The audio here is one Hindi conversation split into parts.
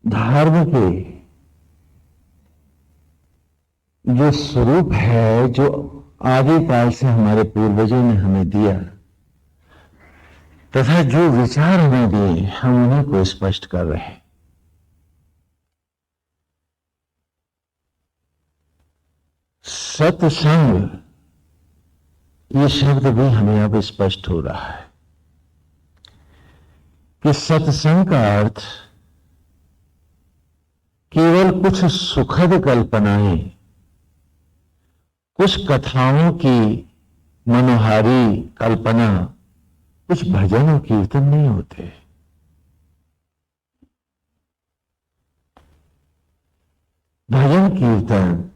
धर्म के जो स्वरूप है, जो आदिकाल से हमारे पूर्वजों ने हमें दिया, तथा जो विचार हमें दिए, हम उन्हीं को स्पष्ट कर रहे हैं। सत्संग, ये शब्द भी हमें अब स्पष्ट हो रहा है कि सत्संग का अर्थ केवल कुछ सुखद कल्पनाएं, कुछ कथाओं की मनोहारी कल्पना, कुछ भजन और कीर्तन नहीं होते। भजन कीर्तन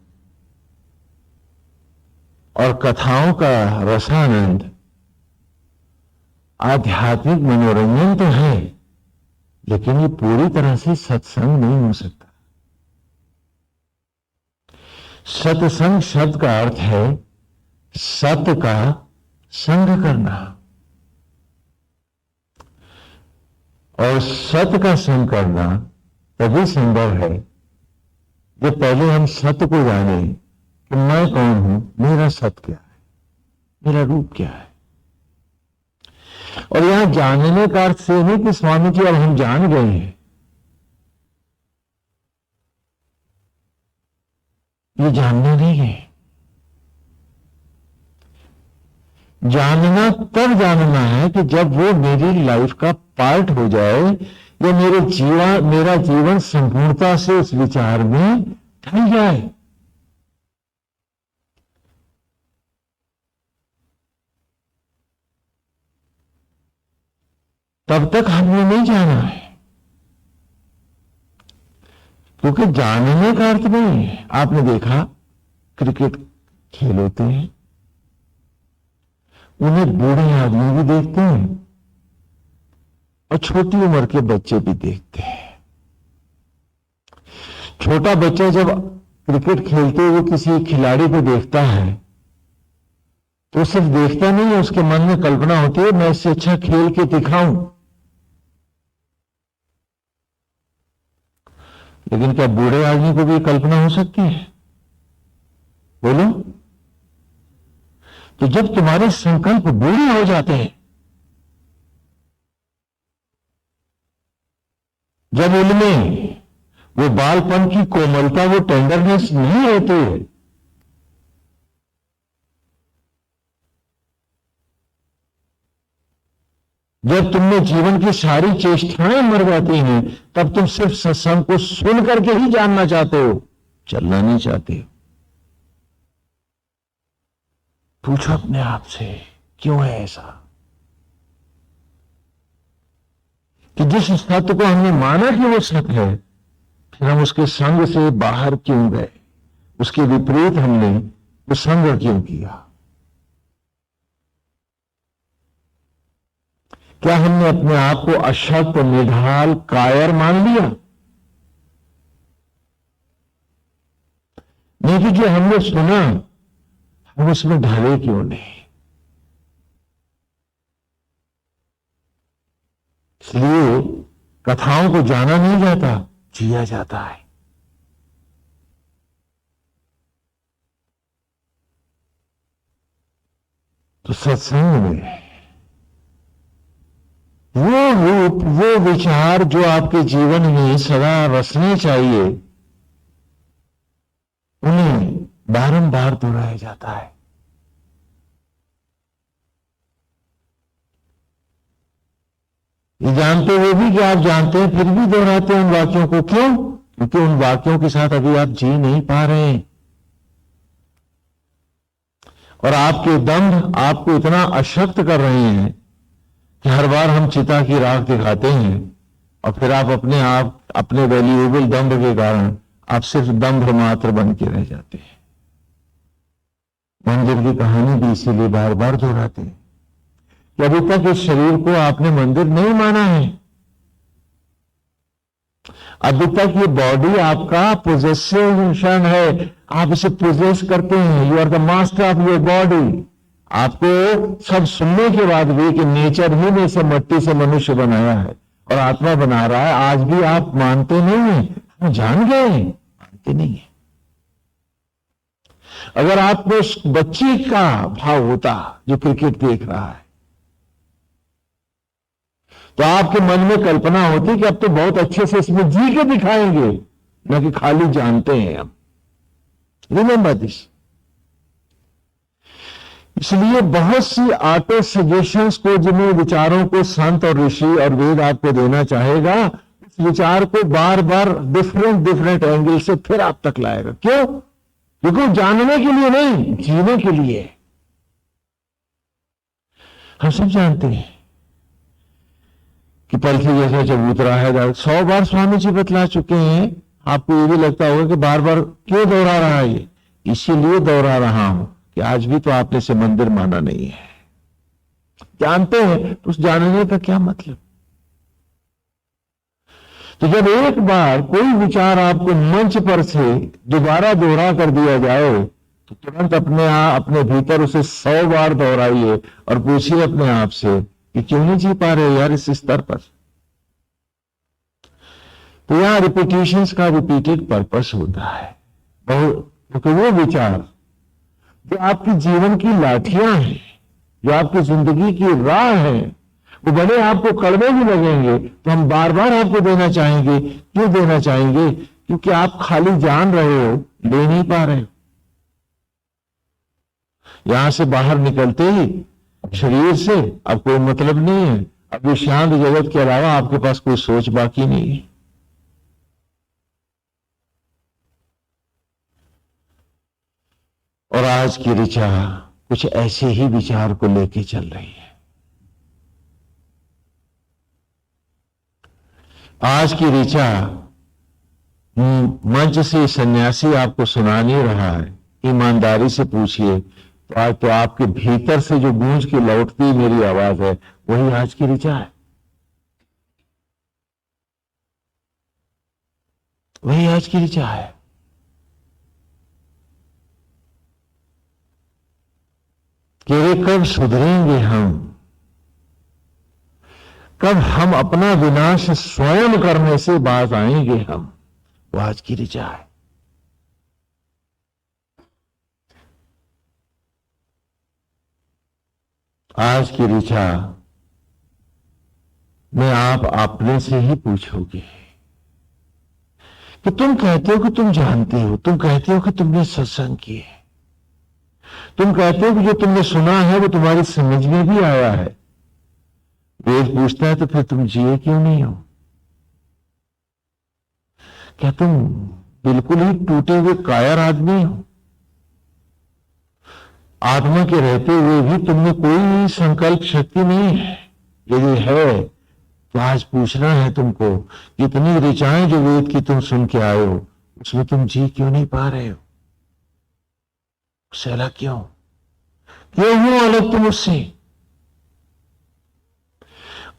और कथाओं का रसानंद आध्यात्मिक मनोरंजन तो है, लेकिन ये पूरी तरह से सत्संग नहीं हो सकता। सत्संग शब्द का अर्थ है सत्य का संग करना, और सत्य का संग करना तभी संभव है जब पहले हम सत्य को जाने कि मैं कौन हूं, मेरा सत्य क्या है, मेरा रूप क्या है। और यहां जानने का अर्थ से नहीं कि स्वामी जी अब हम जान गए हैं। ये जानना नहीं है। जानना तब जानना है कि जब वो मेरी लाइफ का पार्ट हो जाए, या मेरा जीवन संपूर्णता से उस विचार में ढल जाए। तब तक हमने नहीं जाना है, क्योंकि जानने का अर्थ नहीं है। आपने देखा क्रिकेट खेल होते हैं, उन्हें बूढ़े आदमी भी देखते हैं और छोटी उम्र के बच्चे भी देखते हैं। छोटा बच्चा जब क्रिकेट खेलते हुए किसी खिलाड़ी को देखता है तो सिर्फ देखता नहीं है, उसके मन में कल्पना होती है मैं इससे अच्छा खेल के दिखाऊं। लेकिन क्या बूढ़े आदमी को भी कल्पना हो सकती है? बोलो। तो जब तुम्हारे संकल्प बूढ़े हो जाते हैं, जब उनमें वो बालपन की कोमलता, वो टेंडरनेस नहीं रहती है, जब तुमने जीवन की सारी चेष्टाएं मर जाती हैं, तब तुम सिर्फ सत्संग को सुन करके ही जानना चाहते हो, चलना नहीं चाहते हो। पूछो अपने आप से, क्यों है ऐसा कि जिस सत्य को हमने माना कि वो सत्य है, फिर हम उसके संग से बाहर क्यों गए? उसके विपरीत हमने वो संग क्यों किया? क्या हमने अपने आप को अशक्त, निढाल, कायर मान लिया? नहीं कि जो हमने सुना हम उसमें ढले क्यों नहीं? इसलिए कथाओं को जाना नहीं जाता, जिया जाता है। तो सत्संग में वो रूप, वो विचार जो आपके जीवन में सदा रसने चाहिए, उन्हें बारंबार दोहराया जाता है। ये जानते हुए भी कि आप जानते हैं, फिर भी दोहराते हैं उन वाक्यों को। क्यों? क्योंकि उन वाक्यों के साथ अभी आप जी नहीं पा रहे हैं, और आपके दंभ आपको इतना अशक्त कर रहे हैं कि हर बार हम चिता की राख दिखाते हैं और फिर आप अपने वैल्यूएबल दंभ के कारण आप सिर्फ दंभ मात्र बन के रह जाते हैं। मंदिर की कहानी भी इसीलिए बार बार दोहराते हैं कि अभी तक इस शरीर को आपने मंदिर नहीं माना है। अभी तक ये बॉडी आपका पोजेशन है, आप इसे पोजेस करते हैं। You are the master of your body. आपको सब सुनने के बाद भी कि नेचर ही ने से मट्टी से मनुष्य बनाया है और आत्मा बना रहा है, आज भी आप मानते नहीं हैं, हम जान गए हैं, मानते नहीं है। अगर आपको उस बच्चे का भाव होता जो क्रिकेट देख रहा है, तो आपके मन में कल्पना होती कि अब तो बहुत अच्छे से इसमें जी के दिखाएंगे, न कि खाली जानते हैं हम। Remember this. इसलिए बहुत सी ऑटो सजेशंस को, जिन्हें विचारों को संत और ऋषि और वेद आपको देना चाहेगा, उस विचार को बार बार डिफरेंट एंगल से फिर आप तक लाएगा। क्यों? क्योंकि जानने के लिए नहीं, जीने के लिए। हम सब जानते हैं कि पलखी जैसा चबूतरा है, 100 बार स्वामी जी बतला चुके हैं। आपको ये भी लगता होगा कि बार बार क्यों दोहरा रहा है ये? इसीलिए दोहरा रहा हूं कि आज भी तो आपने से मंदिर माना नहीं है। जानते हैं तो उस जानने का क्या मतलब? तो जब एक बार कोई विचार आपको मंच पर से दोबारा दोहरा कर दिया जाए, तो तुरंत अपने भीतर उसे 100 बार दोहराइए और पूछिए अपने आप से कि क्यों नहीं जी पा रहे यार इस स्तर पर। तो यहां रिपीटिशंस का रिपीटेड पर्पस होता है, क्योंकि वो विचार जो आपकी जीवन की लाठियां हैं, जो आपकी जिंदगी की राह है, वो भले आपको कड़वे भी लगेंगे तो हम बार बार आपको देना चाहेंगे। क्यों देना चाहेंगे? क्योंकि आप खाली जान रहे हो, ले नहीं पा रहे हो। यहां से बाहर निकलते ही शरीर से अब कोई मतलब नहीं है, अब इस शांत जगत के अलावा आपके पास कोई सोच बाकी नहीं है। और आज की ऋचा कुछ ऐसे ही विचार को लेके चल रही है। आज की ऋचा मंच से सन्यासी आपको सुना नहीं रहा है। ईमानदारी से पूछिए तो आज तो आपके भीतर से जो गूंज के लौटती मेरी आवाज है, वही आज की ऋचा है, वही आज की ऋचा है। कि वे कब सुधरेंगे हम, कब हम अपना विनाश स्वयं करने से बाज आएंगे हम, वो आज की ऋचा है। आज की ऋचा में आप अपने से ही पूछोगे कि तुम कहते हो कि तुम जानते हो, तुम कहते हो कि तुमने सत्संग किए, तुम कहते हो कि जो तुमने सुना है वो तुम्हारी समझ में भी आया है। वेद पूछता है तो फिर तुम जिए क्यों नहीं हो? क्या तुम बिल्कुल ही टूटे हुए कायर आदमी हो? आत्मा के रहते हुए भी तुमने कोई संकल्प शक्ति नहीं है? यदि है तो आज पूछना है तुमको, कितनी ऋचाएं जो वेद की तुम सुन के आए हो, उसमें तुम जी क्यों नहीं पा रहे हो? सहला क्यों हो अलग तुम उससे?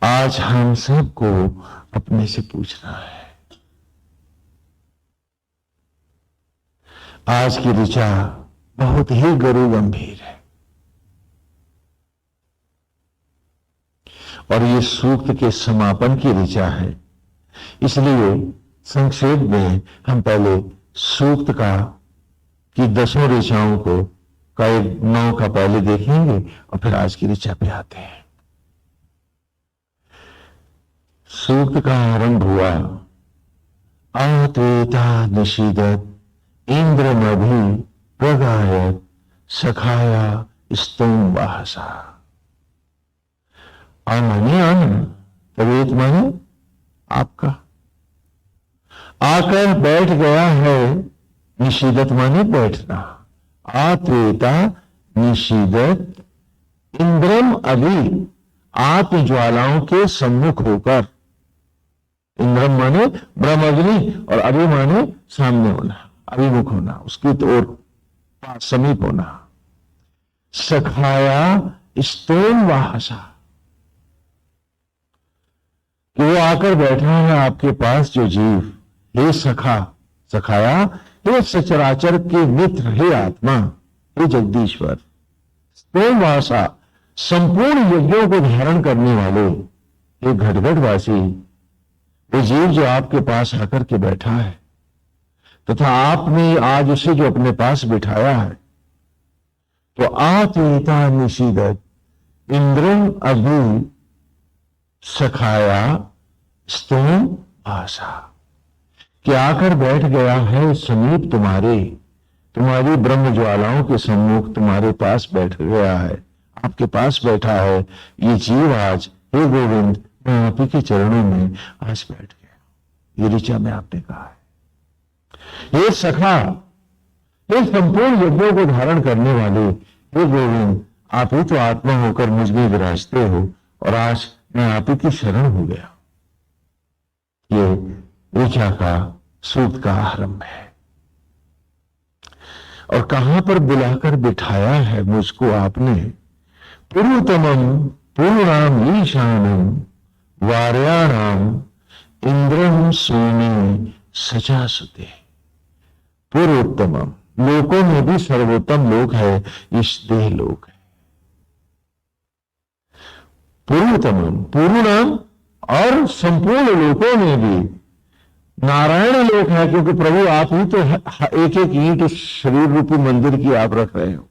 आज हम सबको अपने से पूछना है। आज की ऋचा बहुत ही गुरु गंभीर है और ये सूक्त के समापन की ऋचा है। इसलिए संक्षेप में हम पहले सूक्त की 10 ऋचाओं को का एक 9 का पहले देखेंगे और फिर आज की ऋचा पे आते हैं। सूक्त का आरंभ हुआ, आत्वेता निशीदत इंद्रमभि प्रगायत सखाया स्तोम वाहसा। माने आनंद, तवेत माने आपका, आकर बैठ गया है। निशीदत माने बैठना। आत्वेता निशीदत इंद्रम अभि, आत्म ज्वालाओं के सम्मुख होकर। इंद्रम माने ब्रह्म अग्नि और अभि माने सामने होना, अभिमुख होना, उसकी ओर समीप होना। सखाया स्तोम वाहसा, कि वो आकर बैठा है आपके पास जो जीव। हे सखा, सखाया हे सचराचर के मित्र, हे आत्मा, हे जगदीश्वर। स्तोम वासा, संपूर्ण यज्ञों को धारण करने वाले, हे घटघटवासी, वो जीव जो आपके पास आकर के बैठा है तथा आपने आज उसे जो अपने पास बिठाया है, तो आत्मीयता निषीदत इंद्रम अभि सखाया स्तोम भाषा, कि आकर बैठ गया है समीप तुम्हारी ब्रह्म ज्वालाओं के सम्मुख तुम्हारे पास बैठ गया है, आपके पास बैठा है ये जीव आज। हे गोविंद, मैं आप ही के चरणों में आज बैठ गया। ये ऋचा में आपने कहा है। ये सखा, ये संपूर्ण यज्ञों को धारण करने वाले, हे गोविंद, आप ही तो आत्मा होकर मुझ में विराजते हो और आज मैं आप ही की शरण हो गया। ये ऋचा का सूक्त का आरंभ है। और कहां पर बुलाकर बिठाया है मुझको आपने? पूर्वतमम पूर्णाम ईशानम वार्याणाम इंद्रम सोमे सचासुते। पूर्वोत्तमम, लोकों में भी सर्वोत्तम लोक है इस देह लोक है। पूर्वतमम, पूर्णाम, और संपूर्ण लोकों में भी नारायण लोक है, क्योंकि प्रभु आप ही तो एक एक ईंट शरीर रूपी मंदिर की आप रख रहे हो।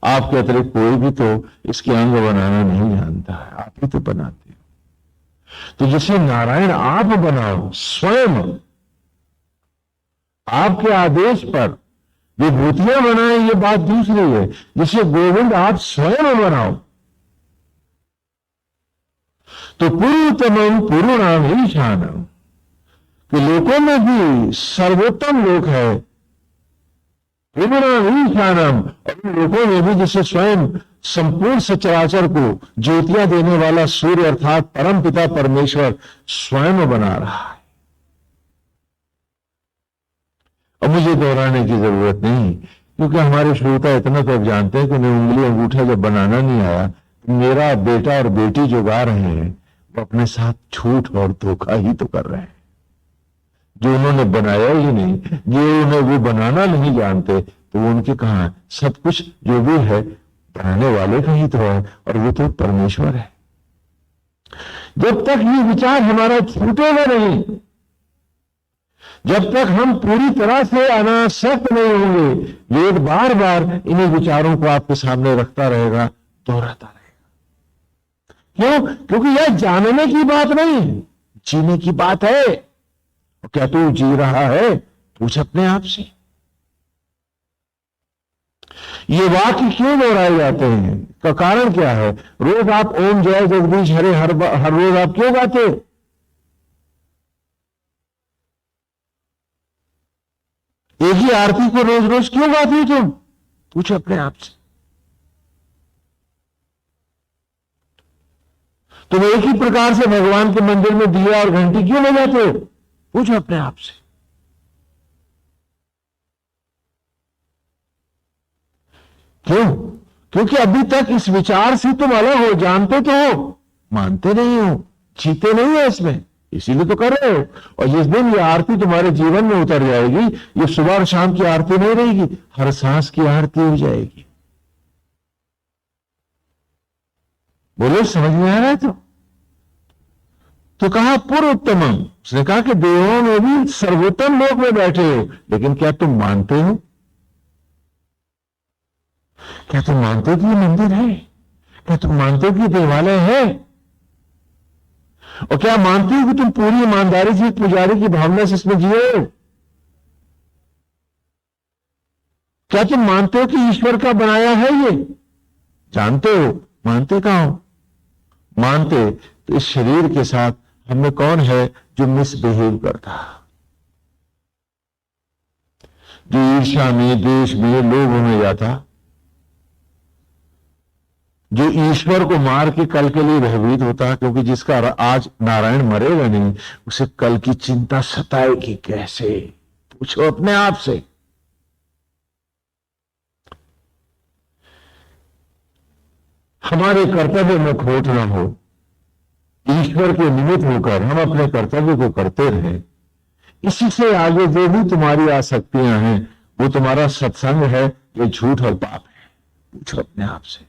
आपके अतिरिक्त कोई भी तो इसके अंग बनाना नहीं जानता है, आप ही तो बनाते हो। तो जैसे नारायण आप बनाओ स्वयं, आपके आदेश पर विभूतियां बनाए, ये बात दूसरी है। जैसे गोविंद आप स्वयं बनाओ, तो पूर्वतमम पूर्णाम ईशानम, कि लोकों में भी सर्वोत्तम लोक है। पूर्णाम ईशानम, और उन लोकों में भी जिसे स्वयं संपूर्ण सचराचर को ज्योतियां देने वाला सूर्य अर्थात परम पिता परमेश्वर स्वयं बना रहा है। और मुझे दोहराने की जरूरत नहीं, क्योंकि हमारे श्रोता इतना तो अब जानते हैं कि उन्हें उंगली अंगूठा जब बनाना नहीं आया, मेरा बेटा और बेटी जो गा रहे हैं वो अपने साथ झूठ और धोखा ही तो कर रहे हैं। जो उन्होंने बनाया ही नहीं, जो उन्हें वो बनाना नहीं जानते, तो वो उनके कहां, सब कुछ जो भी है बनाने वाले का ही तो है, और वो तो परमेश्वर है। जब तक ये विचार हमारा छूटेगा नहीं, जब तक हम पूरी तरह से अनासक्त नहीं होंगे, वेद बार बार इन्हीं विचारों को आपके सामने रखता रहेगा, दोहराता रहेगा। क्यों? क्योंकि यह जानने की बात नहीं, जीने की बात है। क्या तू जी रहा है? पूछ अपने आप से। ये वाक्य क्यों दोहराए जाते हैं, का कारण क्या है? रोज आप ओम जय जगदीश हरे हर रोज आप क्यों गाते? एक ही आरती को रोज रोज क्यों गाती हो तुम? पूछो अपने आप से। तुम एक ही प्रकार से भगवान के मंदिर में दिया और घंटी क्यों बजाते हो? पूछो अपने आप से। क्यों? क्योंकि अभी तक इस विचार से तुम अलग हो, जानते तो हो, मानते नहीं हो, जीते नहीं हो इसमें, इसीलिए तो कर रहे हो। और जिस दिन ये आरती तुम्हारे जीवन में उतर जाएगी, ये सुबह और शाम की आरती नहीं रहेगी, हर सांस की आरती हो जाएगी। बोलो, समझ में आ रहा है? तो कहा पूर्वोत्तमम, उसने कहा कि देवों में भी सर्वोत्तम लोक में बैठे हो, लेकिन क्या तुम मानते हो? क्या तुम मानते हो कि ये मंदिर है? क्या तुम मानते हो कि देवालय है? और क्या मानते हो कि तुम पूरी ईमानदारी से पुजारी की भावना से इसमें जियो? क्या तुम मानते हो कि ईश्वर का बनाया है ये? जानते हो? मानते कहां हो? मानते तो इस शरीर के साथ हमें कौन है जो मिसबिहेव करता, जो ईर्ष्या में, द्वेष में, लोभ में जाता, जो ईश्वर को मार के कल के लिए भयभीत होता, क्योंकि जिसका आज नारायण मरेगा नहीं, उसे कल की चिंता सताएगी कैसे? पूछो अपने आप से। हमारे कर्तव्य में खोट ना हो, ईश्वर के निमित्त होकर हम अपने कर्तव्य को करते रहें। इसी से आगे जो भी तुम्हारी आसक्तियां हैं, वो तुम्हारा सत्संग है, ये झूठ और पाप है। पूछो अपने आप से।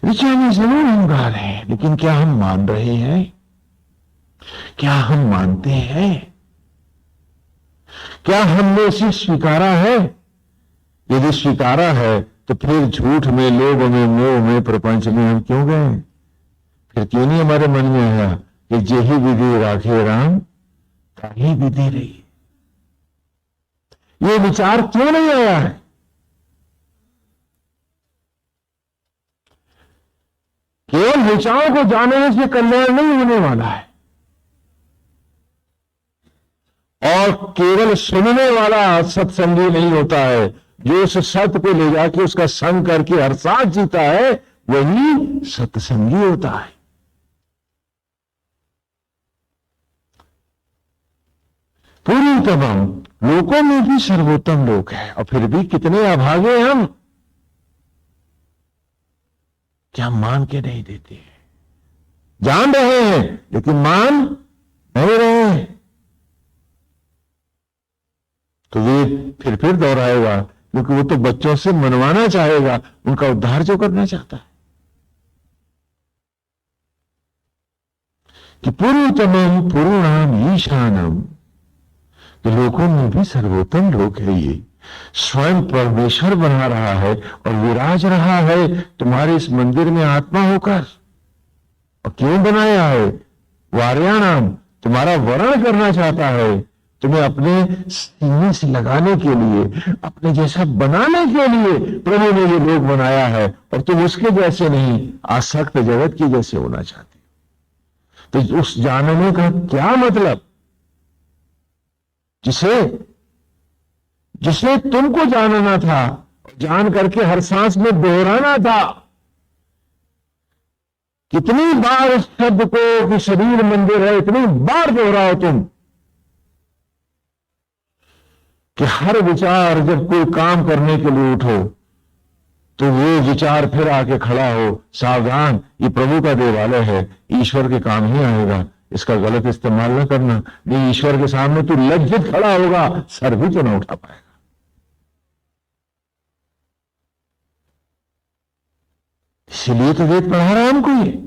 ऋचा में जरूर हम गा रहे हैं, लेकिन क्या हम मान रहे हैं? क्या हम मानते हैं? क्या हमने इसे स्वीकारा है? यदि स्वीकारा है तो फिर झूठ में, लोभ में, मोह में, प्रपंच में हम क्यों गए? फिर क्यों नहीं हमारे मन में आया कि जेही विधि राखे राम ताही विधि रही? ये विचार क्यों नहीं आया है? केवल विचारों को जानने से कल्याण नहीं होने वाला है, और केवल सुनने वाला सत्संगी नहीं होता है। जो उस सत्य को ले जाके उसका संग करके हर साथ जीता है, वही सत्संगी होता है। पूरी तमाम लोगों में भी सर्वोत्तम लोग हैं, और फिर भी कितने अभागे हम, क्या मान के नहीं देते हैं? जान रहे हैं लेकिन मान नहीं रहे हैं। तो वे फिर दोहराएगा, क्योंकि वो तो बच्चों से मनवाना चाहेगा, उनका उद्धार जो करना चाहता है। कि पूर्वतमम पूर्णाम ईशानम, कि लोगों में भी सर्वोत्तम लोग है। ये स्वयं परमेश्वर बना रहा है और विराज रहा है तुम्हारे इस मंदिर में आत्मा होकर। और क्यों बनाया है? वार्याणाम, तुम्हारा वर्ण करना चाहता है, तुम्हें अपने सीने से लगाने के लिए, अपने जैसा बनाने के लिए प्रभु ने ये लोग बनाया है, और तुम उसके जैसे नहीं, आसक्त जगत की जैसे होना चाहते हो। तो उस जानने का क्या मतलब? जिसे तुमको जानना था, जान करके हर सांस में दोहराना था। कितनी बार इस शब्द को कि शरीर मंदिर है, इतनी बार दोहराओ तुम, कि हर विचार जब कोई काम करने के लिए उठो तो वो विचार फिर आके खड़ा हो, सावधान, ये प्रभु का देवालय है, ईश्वर के काम ही आएगा, इसका गलत इस्तेमाल न करना, नहीं ईश्वर के सामने तू लज्जित खड़ा होगा, सर भी तो न उठा पाएगा। इसीलिए तो वेद पढ़ा रहा है हमको ये।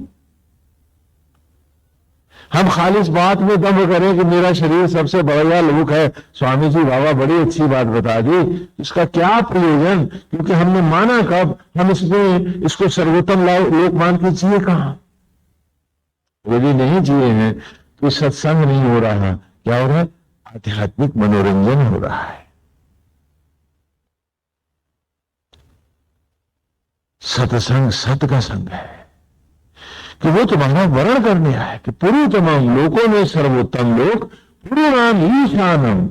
हम खाली इस बात में दम करें कि मेरा शरीर सबसे बढ़िया लोक है, स्वामी जी बाबा बड़ी अच्छी बात बता दी, इसका क्या प्रयोजन? क्योंकि हमने माना कब? हम इसको सर्वोत्तम लोक मान के जिए कहां? यदि नहीं जिए हैं तो सत्संग नहीं हो रहा। क्या हो रहा है? आध्यात्मिक मनोरंजन हो रहा है। सत्संग सत्य का संग है, कि वो तुम्हारा वर्ण करने आया कि पूर्व तमाम लोगों में सर्वोत्तम लोग पूर्णाम ईशानम,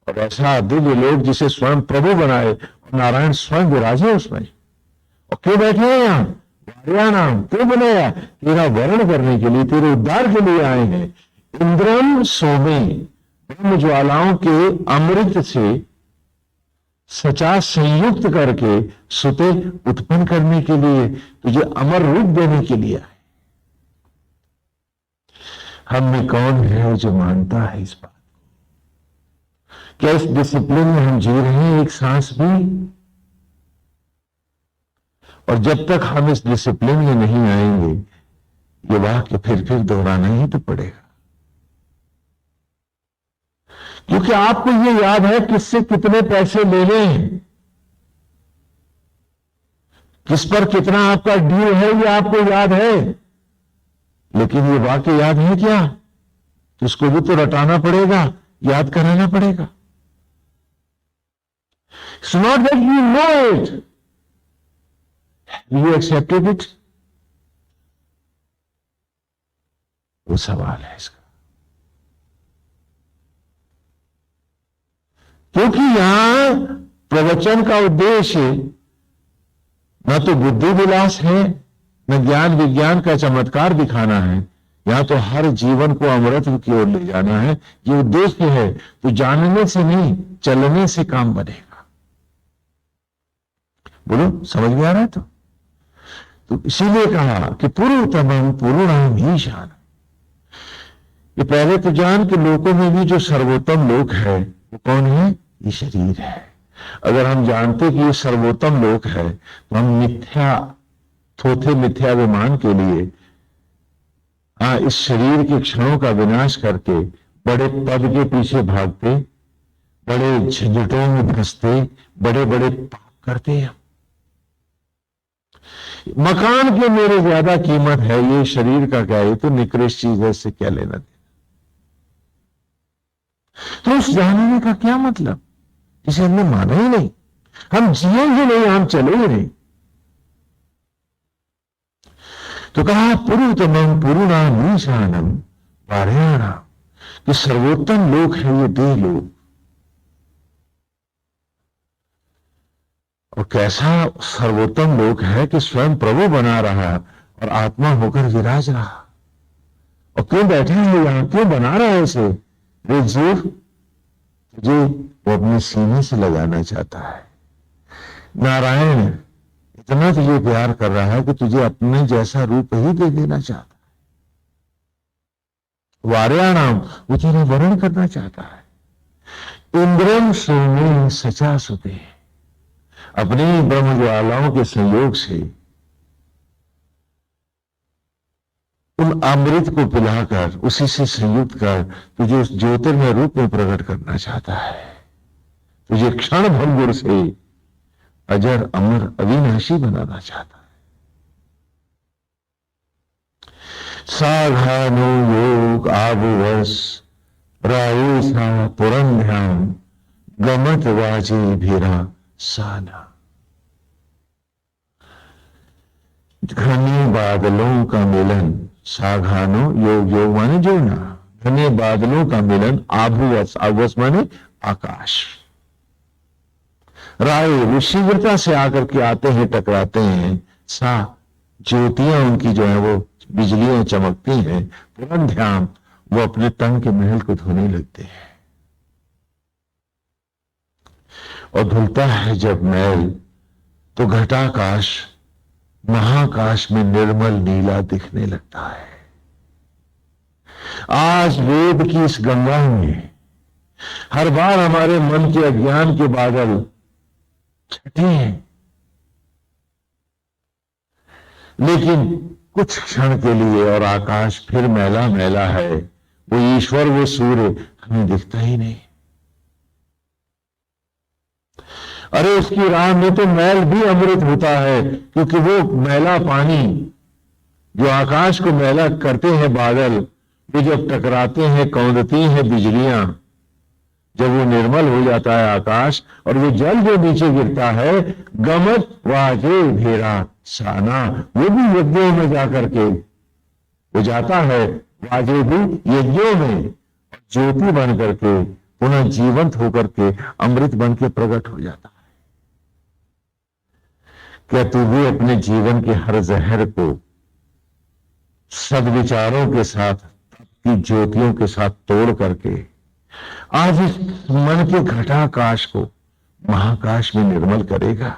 और ऐसा दिव्य लोग जिसे स्वयं प्रभु बनाए और नारायण स्वयं विराजे उसमें। और क्यों बैठे हैं यहां? नाम क्यों बनाया? तेरा वर्ण करने के लिए, तेरे उद्धार के लिए आए हैं। इंद्रम सोमे, ब्रह्म ज्वालाओं के अमृत से सचा संयुक्त करके सुते उत्पन्न करने के लिए, तुझे अमर रूप देने के लिए आए। हम में कौन है जो मानता है इस बात को? क्या इस डिसिप्लिन में हम जी रहे हैं एक सांस भी? और जब तक हम इस डिसिप्लिन में नहीं आएंगे, ये वाक्य फिर दोहराना ही तो पड़ेगा। क्योंकि आपको ये याद है किससे कितने पैसे लेने हैं, किस पर कितना आपका डील है, ये आपको याद है। लेकिन ये वाक्य याद है क्या? तो उसको भी तो रटाना पड़ेगा, याद कराना पड़ेगा। It's not that you know it. Have you accepted it? वो सवाल है इसका। क्योंकि यहां प्रवचन का उद्देश्य न तो बुद्धि विलास है, न ज्ञान विज्ञान का चमत्कार दिखाना है। यहां तो हर जीवन को अमृत की ओर ले जाना है, ये उद्देश्य है। तो जानने से नहीं, चलने से काम बनेगा। बोलो, समझ में आ रहा है? तो इसीलिए कहा कि पूर्वतमं पूर्णाम ईशान। ये पहले तो जान कि लोगों में भी जो सर्वोत्तम लोक है वो कौन है? ये शरीर है। अगर हम जानते कि ये सर्वोत्तम लोक है तो हम मिथ्या थोथे मिथ्याभिमान के लिए इस शरीर के क्षणों का विनाश करके बड़े पद के पीछे भागते, बड़े झंझटों में फंसते, बड़े बड़े पाप करते हैं। मकान की मेरे ज्यादा कीमत है, ये शरीर का क्या, ये तो निकृष्ट चीज है, इससे क्या लेना देना। तो उस जानने का क्या मतलब जिसे हमने माना ही नहीं, हम जिएंगे नहीं, हम चलेंगे नहीं। तो कहा पुरुतमम पुरुणाम ईशानम वार्याणाम, कि सर्वोत्तम लोक है ये देह लोक। और कैसा सर्वोत्तम लोक है कि स्वयं प्रभु बना रहा और आत्मा होकर विराज रहा। और क्यों बैठे हैं यहां, क्यों बना रहा है इसे? वे जीव तुझे वो अपने सीने से लगाना चाहता है। नारायण इतना तुझे प्यार कर रहा है कि तुझे अपने जैसा रूप ही दे देना चाहता है। वार्याणाम, वो तेरा वर्ण करना चाहता है। इंद्रम सोमे सचा सुते, अपनी ब्रह्म ज्वालाओं के संयोग से उन अमृत को पिलाकर उसी से संयुक्त कर तुझे उस ज्योतिर्मय रूप में प्रकट करना चाहता है। तुझे क्षण भंगुर से अजर अमर अविनाशी बनाना चाहता है। साघानो योग आबुवस रायुषा पुरंध्याम गमत वाजी भीरा साना। घने बादलों का मिलन, साघानो योग, योग माने जुड़ना, घने बादलों का मिलन, आभुवस, आभुवस माने आकाश। राय वो शीघ्रता से आकर के आते हैं, टकराते हैं। सा ज्योतियां उनकी जो है वो बिजलियां चमकती हैं। पुरन ध्यान, वो अपने तन के महल को धोने लगते हैं। और धुलता है जब मैल तो घटाकाश महाकाश में निर्मल नीला दिखने लगता है। आज वेद की इस गंगा में हर बार हमारे मन के अज्ञान के बादल छटे हैं, लेकिन कुछ क्षण के लिए और आकाश फिर मैला मैला है। वो ईश्वर, वो सूर्य हमें दिखता ही नहीं। अरे उसकी राह में तो मैल भी अमृत होता है, क्योंकि वो मैला पानी जो आकाश को मैला करते हैं बादल, वो जब टकराते हैं, कौंधती हैं बिजलियां, जब वो निर्मल हो जाता है आकाश, और वो जल जो नीचे गिरता है, गमत वाजे भेरा साना, वो भी यज्ञों में जाकर के वो जाता है, वाजे भी यज्ञों में ज्योति बन करके पुनः जीवंत होकर के अमृत बन के प्रकट हो जाता है। क्या तू भी अपने जीवन के हर जहर को सद्विचारों के साथ, की ज्योतियों के साथ तोड़ करके आज इस मन के घटाकाश को महाकाश में निर्मल करेगा?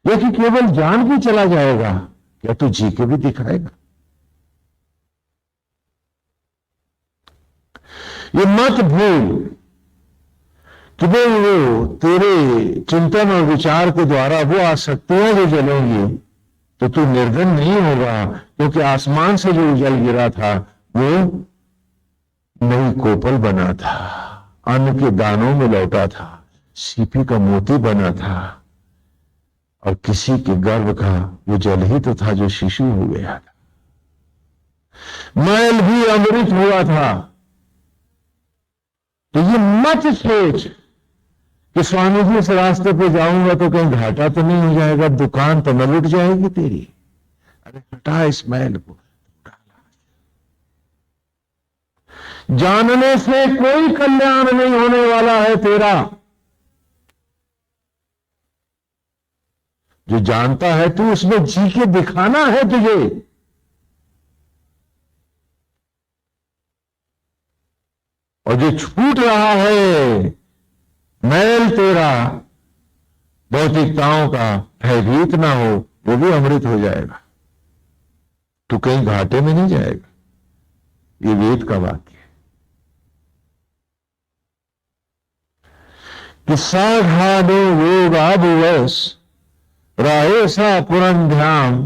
या कि केवल जान के चला जाएगा? क्या तू जी के भी दिखाएगा? ये मत भूल कि भाई वो तेरे चिंतन और विचार के द्वारा वो आसक्तियां जो जलेंगी तो तू निर्धन नहीं होगा, क्योंकि आसमान से जो जल गिरा था वो नई कोपल बना था, अन्न के दानों में लौटा था, सीपी का मोती बना था, और किसी के गर्भ का वो जल ही तो था जो शिशु हो गया था। मैल भी अमृत हुआ था। तो ये मत सोच कि स्वामी जी इस रास्ते पे जाऊंगा तो कहीं घाटा तो नहीं हो जाएगा, दुकान तो न लुट जाएगी तेरी। अरे हटा इस मैल को। जानने से कोई कल्याण नहीं होने वाला है तेरा। जो जानता है तू, उसमें जी के दिखाना है तुझे। और जो छूट रहा है मैल तेरा भौतिकताओं का, भयभीत ना हो, वो भी अमृत हो जाएगा। तू कहीं घाटे में नहीं जाएगा। ये वेद का वाक्य है कि साघानो योगाभुवस राहे सा पुरन ध्यान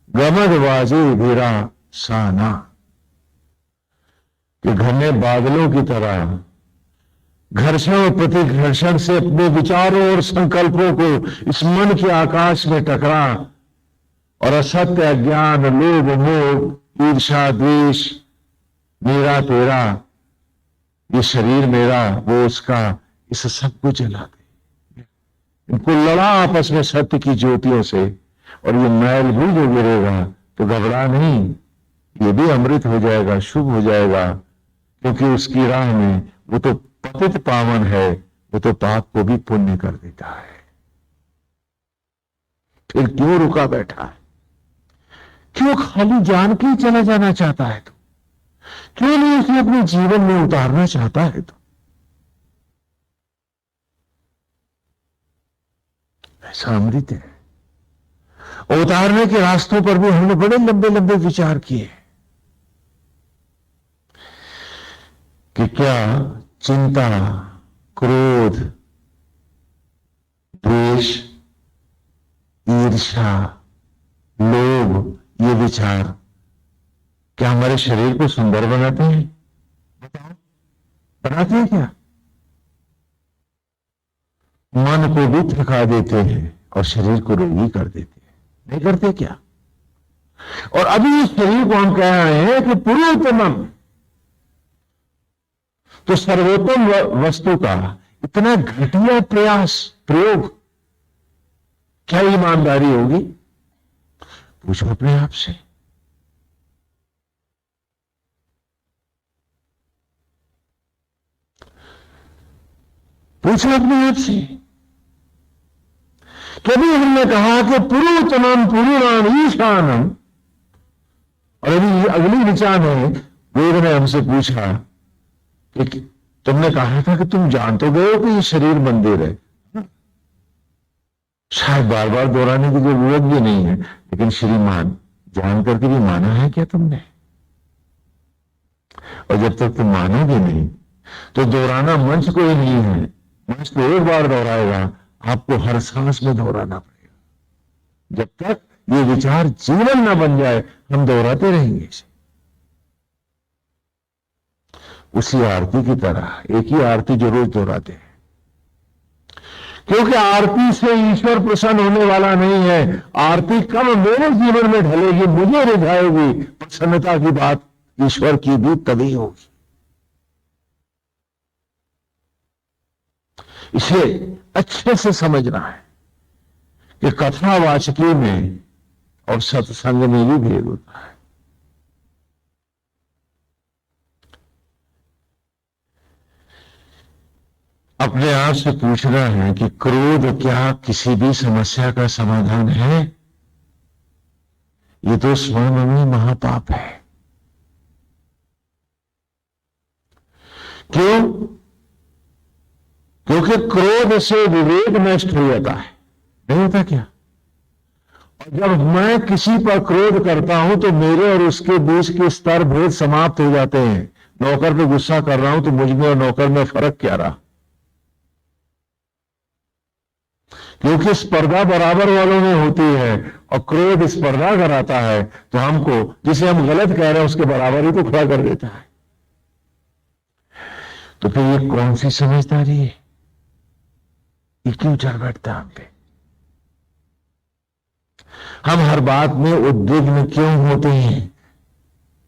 गमद बाजे धीरा साना, कि घने बादलों की तरह घर्षण और प्रतिघर्षण से अपने विचारों और संकल्पों को इस मन के आकाश में टकरा और असत्य, अज्ञान, लोभ, मोह, ईर्ष्या, द्वेष, मेरा तेरा, ये शरीर मेरा वो उसका, इस सबको जला दे। इनको लड़ा आपस में सत्य की ज्योतियों से, और ये मैल भी जो गिरेगा तो घबरा नहीं, ये भी अमृत हो जाएगा, शुभ हो जाएगा, क्योंकि उसकी राह में वो तो पतित पावन है, वो तो पाप को भी पुण्य कर देता है। फिर क्यों रुका बैठा है? क्यों खाली जान के ही चला जाना चाहता है? तो क्यों नहीं उसे अपने जीवन में उतारना चाहता है? तो ऐसा अमृत है। उतारने के रास्तों पर भी हमने बड़े लंबे लंबे विचार किए कि क्या चिंता, क्रोध, द्वेष, ईर्ष्या, लोभ, ये विचार क्या हमारे शरीर को सुंदर बनाते हैं? बताओ, बनाते हैं क्या? मन को भी थका देते हैं और शरीर को रोगी कर देते हैं, नहीं करते क्या? और अभी इस शरीर को हम कह रहे हैं कि पुरुषोत्तम, तो सर्वोत्तम वस्तु का इतना घटिया प्रयोग, क्या ईमानदारी होगी? पूछो अपने आप से। पूछो अपने आप से। कभी हमने कहा कि पुरुषोत्तम पुरुणाम ईशानम, और अभी अगली विचार है, वेद ने हमसे पूछा कि तुमने कहा था कि तुम जान तो गए हो कि ये शरीर मंदिर है, शायद बार बार दोहराने की जरूरत भी नहीं है, लेकिन श्रीमान जान करके भी माना है क्या तुमने? और जब तक तुम मानोगे नहीं तो दोहराना मंच कोई नहीं है, मंच तो एक बार दोहराएगा, आपको हर सांस में दोहराना पड़ेगा। जब तक ये विचार जीवन ना बन जाए हम दोहराते रहेंगे इसे। उसी आरती की तरह एक ही आरती जो रोज दोहराते हैं, क्योंकि आरती से ईश्वर प्रसन्न होने वाला नहीं है। आरती कब मेरे जीवन में ढलेगी, मुझे रिझाएगी, प्रसन्नता की बात ईश्वर की भी तभी होगी। इसे अच्छे से समझना है कि कथावाचकी में और सत्संग में भी भेद होता है। अपने आप से पूछना है कि क्रोध क्या किसी भी समस्या का समाधान है? ये तो स्वयं में महापाप है। क्यों? क्योंकि क्रोध से विवेक नष्ट हो जाता है, नहीं होता क्या? और जब मैं किसी पर क्रोध करता हूं तो मेरे और उसके बीच के स्तर भेद समाप्त हो जाते हैं। नौकर पे गुस्सा कर रहा हूं तो मुझ में और नौकर में फर्क क्या रहा? क्योंकि स्पर्धा बराबर वालों में होती है और क्रोध स्पर्धा कराता है, तो हमको, जिसे हम गलत कह रहे हैं, उसके बराबर ही तो खड़ा कर देता है। तो फिर ये कौन सी समझदारी है? ये क्यों चढ़ बैठता है हम पे? हम हर बात में उद्विग्न क्यों होते हैं?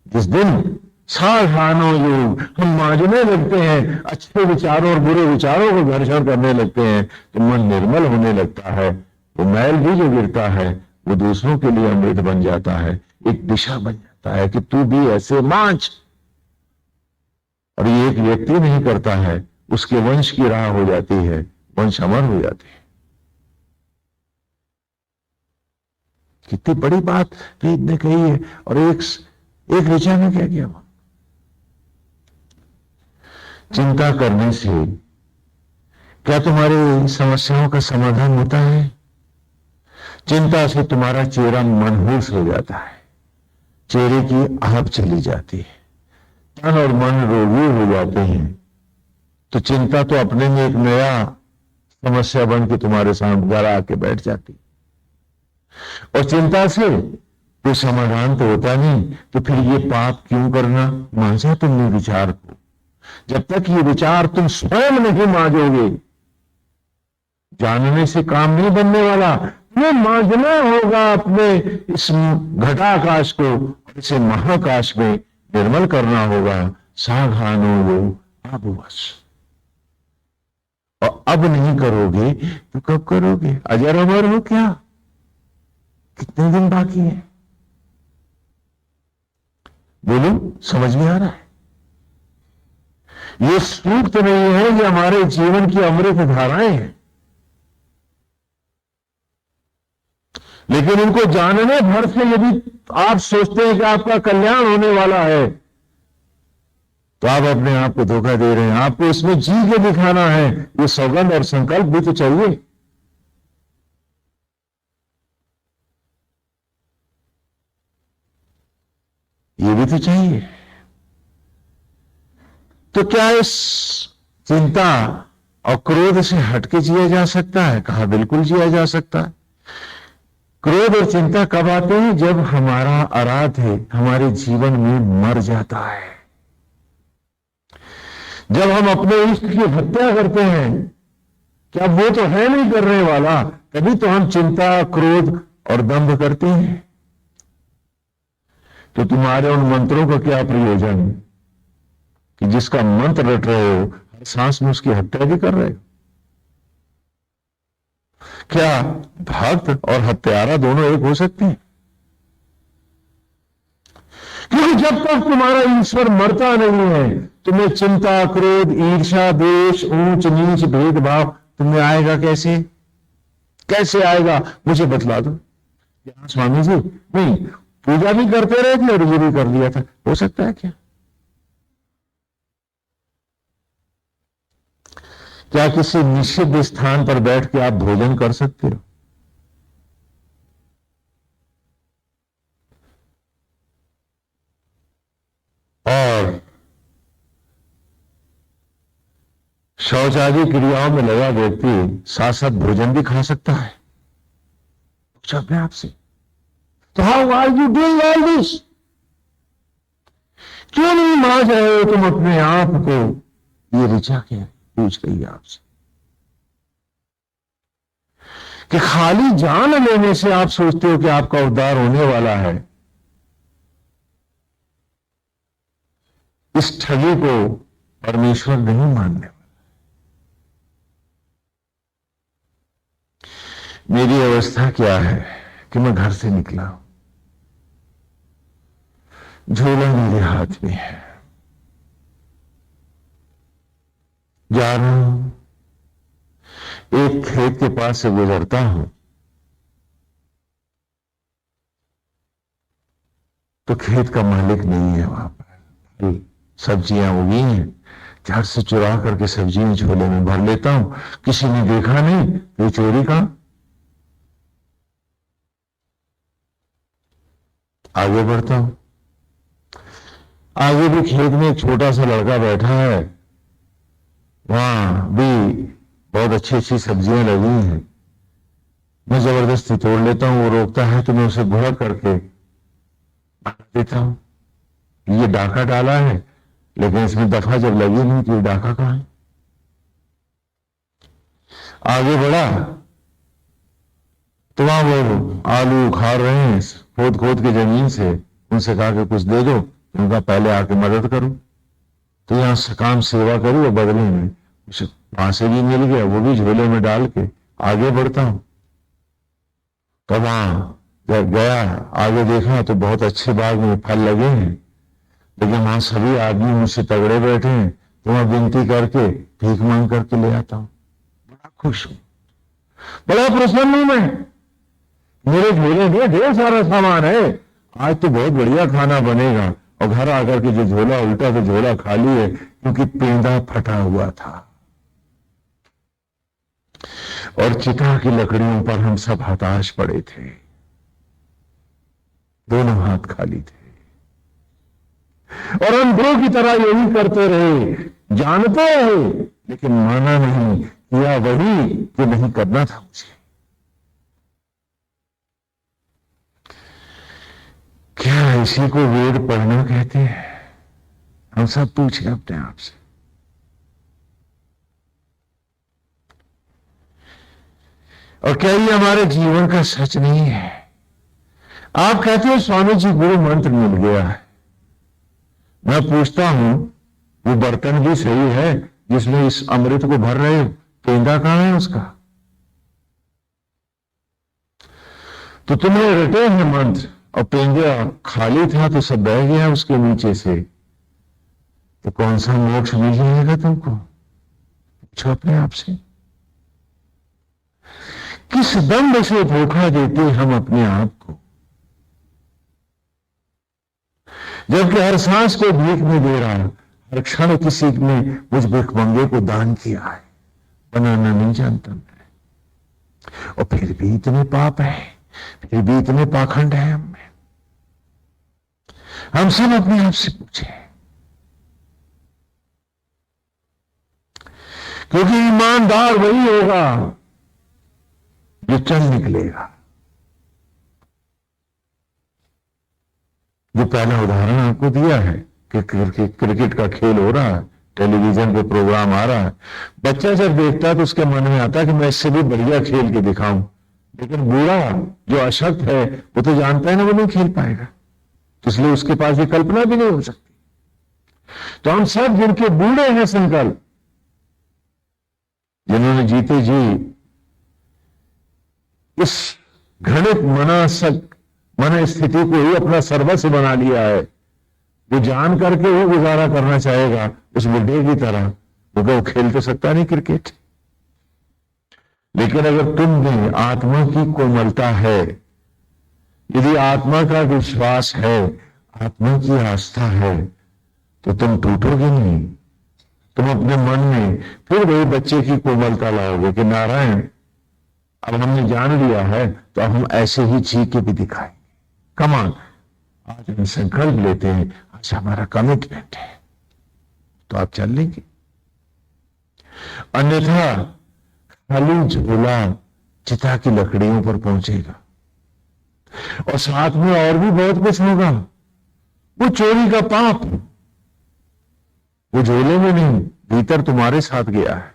जिस दिन सावधानो योग हम मांझने लगते हैं, अच्छे विचारों और बुरे विचारों को घर्षण करने लगते हैं, तो मन निर्मल होने लगता है। वो मैल भी जो गिरता है वो दूसरों के लिए अमृत बन जाता है, एक दिशा बन जाता है कि तू भी ऐसे मांझ। और ये एक व्यक्ति नहीं करता है, उसके वंश की राह हो जाती है, वंश अमर हो जाते हैं। कितनी बड़ी बात वेद ने कही है। और एक ऋचा ने क्या किया? चिंता करने से क्या तुम्हारी समस्याओं का समाधान होता है? चिंता से तुम्हारा चेहरा मनहूस हो जाता है, चेहरे की आहब चली जाती है, तन और मन रोगी हो जाते हैं। तो चिंता तो अपने में एक नया समस्या बन के तुम्हारे सामने घर आके बैठ जाती। और चिंता से कोई समाधान तो होता नहीं, तो फिर ये पाप क्यों करना? मांझा तुमने विचार को। जब तक ये विचार तुम स्वयं नहीं मांझोगे, जानने से काम नहीं बनने वाला। तुम्हें मांझना होगा अपने इस घटाकाश को, इसे महाकाश में निर्मल करना होगा। साघानो यो आबुवश। और अब नहीं करोगे तो कब करोगे? अजर अमर हो क्या? कितने दिन बाकी है? बोलो, समझ में आ रहा है? ये सूक्त नहीं है, ये हमारे जीवन की अमृत धाराएं हैं। लेकिन इनको जानने भर से यदि आप सोचते हैं कि आपका कल्याण होने वाला है, तो आप अपने आप को धोखा दे रहे हैं। आपको इसमें जी के दिखाना है। ये सौगंध और संकल्प भी तो चाहिए। ये भी तो चाहिए। तो क्या इस चिंता और क्रोध से हटके जिया जा सकता है? कहा बिल्कुल जिया जा सकता है। क्रोध और चिंता कब आते हैं? जब हमारा आराध्य हमारे जीवन में मर जाता है, जब हम अपने इष्ट की हत्या करते हैं। क्या वो तो है नहीं करने वाला, तभी तो हम चिंता, क्रोध और दंभ करते हैं। तो तुम्हारे उन मंत्रों का क्या प्रयोजन कि जिसका मंत्र रट रहे हो, हर सांस में उसकी हत्या भी कर रहे हो? क्या भक्त और हत्यारा दोनों एक हो सकते हैं? क्योंकि जब तक तुम्हारा ईश्वर मरता नहीं है, तुम्हें चिंता, क्रोध, ईर्ष्या, द्वेष, ऊंच नीच, भेदभाव तुम्हें आएगा कैसे? कैसे आएगा? मुझे बतला दो। स्वामी जी, नहीं, पूजा भी करते रहे थे और ये भी कर लिया था, हो सकता है क्या? क्या किसी निषिद्ध स्थान पर बैठ के आप भोजन कर सकते हो? और शौच आदि क्रियाओं में लगा व्यक्ति साथ साथ भोजन भी खा सकता है? पूछो अपने आप से। तो how are you doing all this? क्यों नहीं मांझ रहे हो तुम अपने आप को? ये ऋचा क्या पूछ रही है आपसे कि खाली जान लेने से आप सोचते हो कि आपका उद्धार होने वाला है। इस ठगी को परमेश्वर नहीं मानने वाला। मेरी अवस्था क्या है कि मैं घर से निकला, झोला मेरे हाथ में है, जा रहा हूं, एक खेत के पास से गुजरता हूं तो खेत का मालिक नहीं है वहां पर। सब्जियां उगी हैं, झट से चुरा करके सब्जियां झोले में भर लेता हूं। किसी ने देखा नहीं तो चोरी का। आगे बढ़ता हूं, आगे भी खेत में एक छोटा सा लड़का बैठा है, वहां भी बहुत अच्छी अच्छी सब्जियां लगी हैं। मैं जबरदस्ती तोड़ लेता हूं, वो रोकता है तो मैं उसे घुड़ा करके देता हूं। ये डाका डाला है, लेकिन इसमें दफा जब लगी नहीं तो ये डाका कहां है? आगे बढ़ा तो वहां वो आलू उखाड़ रहे हैं खोद खोद के जमीन से। उनसे कहा कि कुछ दे दो, उनका पहले आके मदद करूं। तो यहां काम सेवा करी और बदले में उसे वहां से भी मिल गया, वो भी झोले में डाल के आगे बढ़ता हूं। तो वहां जब गया, आगे देखा तो बहुत अच्छे बाग में फल लगे हैं, लेकिन वहां सभी आदमी मुझसे तगड़े बैठे हैं। तो मैं विनती करके भीख मांग करके ले आता हूं। बड़ा खुश हूं, बड़ा प्रसन्न हूं मैं। मेरे झोले में ढेर सारा सामान है, आज तो बहुत बढ़िया खाना बनेगा। और घर आकर के जो झोला उल्टा तो झोला खाली है, क्योंकि पेंदा फटा हुआ था और चिता की लकड़ियों पर हम सब हताश पड़े थे, दोनों हाथ खाली थे। और अंधों की तरह यही करते रहे, जानते रहे, लेकिन माना नहीं, किया वही जो नहीं करना था मुझे। क्या इसी को वेद पढ़ना कहते हैं? हम सब पूछे अपने आप से। और क्या ये हमारे जीवन का सच नहीं है? आप कहते हो स्वामी जी गुरु मंत्र मिल गया है। मैं पूछता हूं वो बर्तन भी सही है जिसमें इस अमृत को भर रहे हो, पेंदा कहां है उसका? तो तुमने रटे हैं मंत्र और पेंदा खाली था तो सब बह गया उसके नीचे से, तो कौन सा मोक्ष मिल जाएगा तुमको? पूछो अपने आप से। किस दंड से धोखा देते हम अपने आप को, जबकि हर सांस को भीख में दे रहा, हर क्षण किसी ने मुझ भिखमंगे को दान किया है, बनाना नहीं जानता मैं, और फिर भी इतने पाप है, फिर भी इतने पाखंड है हम में। हम सब अपने आप से पूछे, क्योंकि ईमानदार वही होगा जो चल निकलेगा। जो पहला उदाहरण आपको दिया है कि क्रिकेट का खेल हो रहा है, टेलीविजन पे प्रोग्राम आ रहा है, बच्चा जब देखता है तो उसके मन में आता है कि मैं इससे भी बढ़िया खेल के दिखाऊं, लेकिन बूढ़ा जो अशक्त है वो तो जानता है ना वो नहीं खेल पाएगा, तो इसलिए उसके पास ये कल्पना भी नहीं हो सकती। तो हम सब जिनके बूढ़े हैं संकल्प, जिन्होंने जीते जी इस घृणित मन स्थिति को ही अपना सर्वस्व बना लिया है, वो जान करके वो गुजारा करना चाहेगा उस बुढ़े की तरह, क्योंकि वो खेल तो सकता नहीं क्रिकेट। लेकिन अगर तुम में आत्मा की कोमलता है, यदि आत्मा का विश्वास है, आत्मा की आस्था है, तो तुम टूटोगे नहीं। तुम अपने मन में फिर वही बच्चे की कोमलता लाओगे कि नारायण अब हमने जान लिया है तो अब हम ऐसे ही जी के भी दिखाएंगे। कमान, आज हम संकल्प लेते हैं, आज हमारा कमिटमेंट है, तो आप चल लेंगे। अन्यथा खाली झोला चिता की लकड़ियों पर पहुंचेगा, और साथ में और भी बहुत कुछ होगा। वो चोरी का पाप वो झोले में नहीं, भीतर तुम्हारे साथ गया है।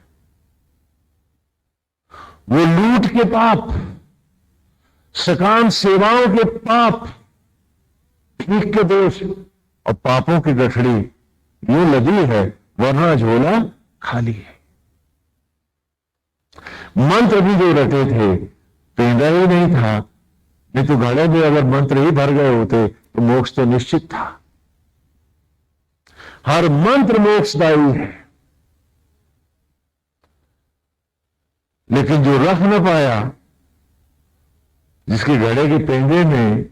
वो लूट के पाप, सकाम सेवाओं के पाप, ठीक के दोष और पापों की गठड़ी यूं लदी है, वरना झोला खाली है। मंत्र भी जो रटे थे पेंदा ही नहीं था, नहीं तो घड़े में अगर मंत्र ही भर गए होते तो मोक्ष तो निश्चित था। हर मंत्र मोक्षदायी है, लेकिन जो रख न पाया, जिसके घड़े के पेंदे में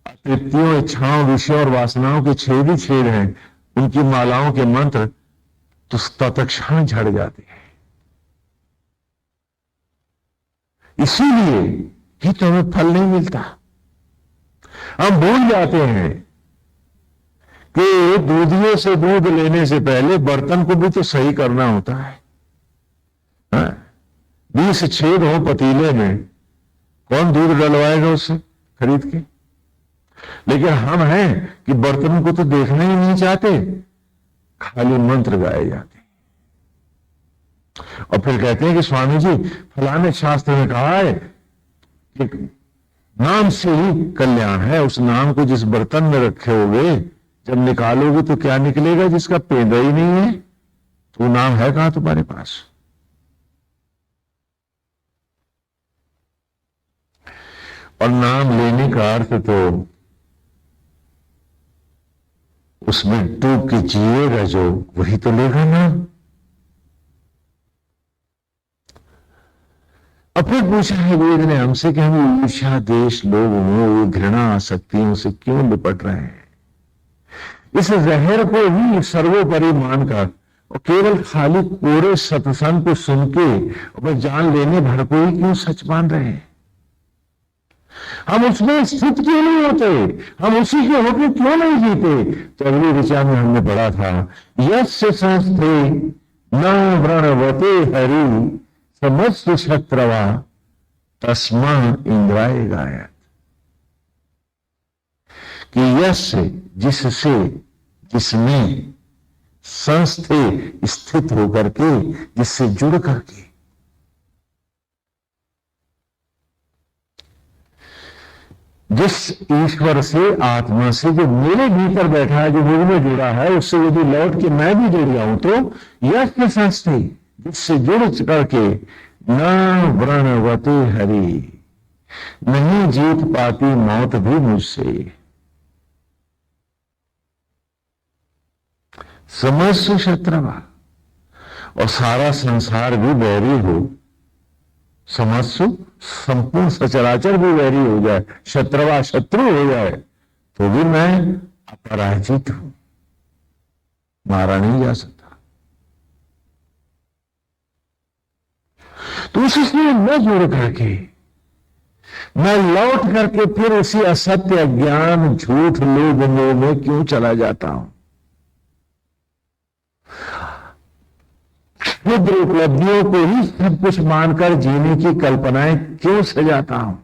तृप्तियों, इच्छाओं, विषयों और वासनाओं के छेद ही छेद हैं, उनकी मालाओं के मंत्र तो तत्क्षण झड़ जाते हैं। इसीलिए ही तो हमें फल नहीं मिलता। हम भूल जाते हैं कि दूधियों से दूध लेने से पहले बर्तन को भी तो सही करना होता है। 20 छेद हो पतीले में, कौन दूध डलवाएगा उससे खरीद के? लेकिन हम हैं कि बर्तन को तो देखना ही नहीं चाहते, खाली मंत्र गाए जाते और फिर कहते हैं कि स्वामी जी फलाने शास्त्र में कहा है कि नाम से ही कल्याण है। उस नाम को जिस बर्तन में रखे होगे, जब निकालोगे तो क्या निकलेगा जिसका पेंदा ही नहीं है? तो नाम है कहां तुम्हारे पास? और नाम लेने का अर्थ तो उसमें डूब के जिएगा जो, वही तो लेगा नाम। अब फिर पूछा है वेद ने हमसे कि हम ईर्ष्या, देश, लोभ, मोह, घृणा, आसक्तियों से क्यों लिपट रहे हैं? इस जहर को ही सर्वोपरि मानकर और केवल खाली कोरे सत्संग को सुन के और जान लेने भर को ही क्यों सच मान रहे हैं? हम उसमें स्थित क्यों नहीं होते? हम उसी के होकर क्यों नहीं जीते? तो अगली ऋचा में हमने पढ़ा था, यस्य संस्थे न व्रणवते हरि समस्त शत्रवा तस्मा इंद्राय गायत। कि यश जिससे, जिसमें, संस्थे स्थित होकर के, जिससे जुड़ करके, जिस ईश्वर से, आत्मा से जो मेरे भीतर बैठा है, जो मुझ में जुड़ा है, उससे यदि लौट के मैं भी जुड़ जाऊं तो यश के संस्थे, जिससे जुड़ करके न व्रणवते हरि, नहीं जीत पाती मौत भी मुझसे। समस्त शत्रवा, और सारा संसार भी बैरी हो, समस्त संपूर्ण सचराचर भी बैरी हो जाए, शत्रवा शत्रु हो जाए, तो भी मैं अपराजित हूं, मारा नहीं जा सकता। तो उससे मैं जुड़ करके, मैं लौट करके फिर उसी असत्य, अज्ञान, झूठ, लोभ, मोह में क्यों चला जाता हूं? क्षुद्र उपलब्धियों को ही सब कुछ मानकर जीने की कल्पनाएं क्यों सजाता हूं?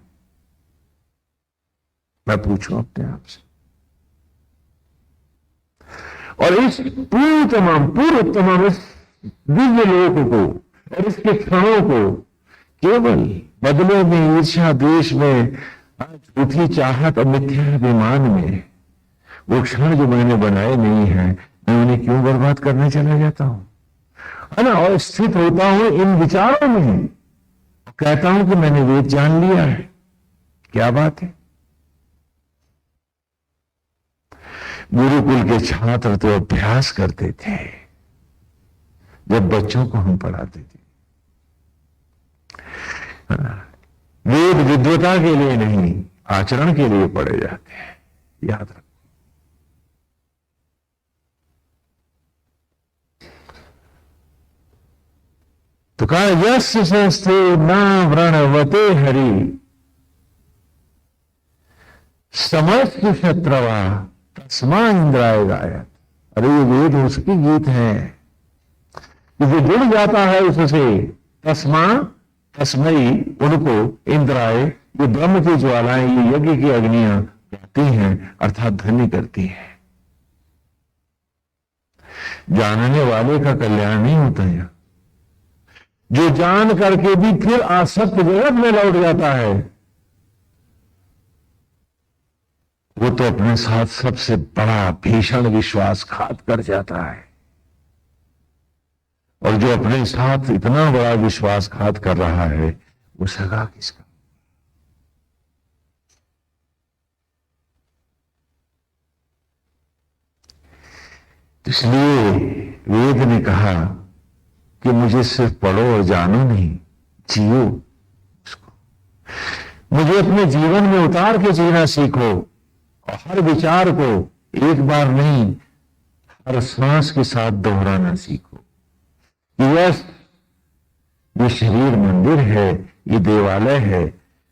मैं पूछूं अपने आप से। और इस पूर्व तमाम इस दिव्य लोक को और इसके क्षणों को केवल बदले में, ईर्ष्या, द्वेष में, झूठी चाहत और मिथ्याभिमान में, वो क्षण जो मैंने बनाए नहीं है, मैं उन्हें क्यों बर्बाद करने चला जाता हूं, है ना? और स्थित होता हूं इन विचारों में, कहता हूं कि मैंने वेद जान लिया है। क्या बात है? गुरुकुल के छात्र तो अभ्यास करते थे जब बच्चों को हम पढ़ाते थे। वेद विद्वता के लिए नहीं, आचरण के लिए पढ़े जाते हैं, याद रखो। तो कहा यश संस्थे न व्रणवते हरि, समस्त शत्रवा तस्मा इंद्राय गायत। अरे ये वेद उसकी गीत है कि जो जुड़ जाता है उससे, तस्मा, तस्मई, उनको, इंद्राय, ये ब्रह्म की ज्वालाएं, ये यज्ञ की अग्नियां गाती हैं, अर्थात धन्य करती हैं। जानने वाले का कल्याण नहीं होता है। जो जान करके भी फिर आसक्त जगत में लौट जाता है, वो तो अपने साथ सबसे बड़ा भीषण विश्वासघात कर जाता है। और जो अपने साथ इतना बड़ा विश्वासघात कर रहा है, वो सगा किसका? इसलिए वेद ने कहा कि मुझे सिर्फ पढ़ो और जानो नहीं, जियो उसको। मुझे अपने जीवन में उतार के जीना सीखो, और हर विचार को एक बार नहीं, हर सांस के साथ दोहराना सीखो। ये शरीर मंदिर है, ये देवालय है।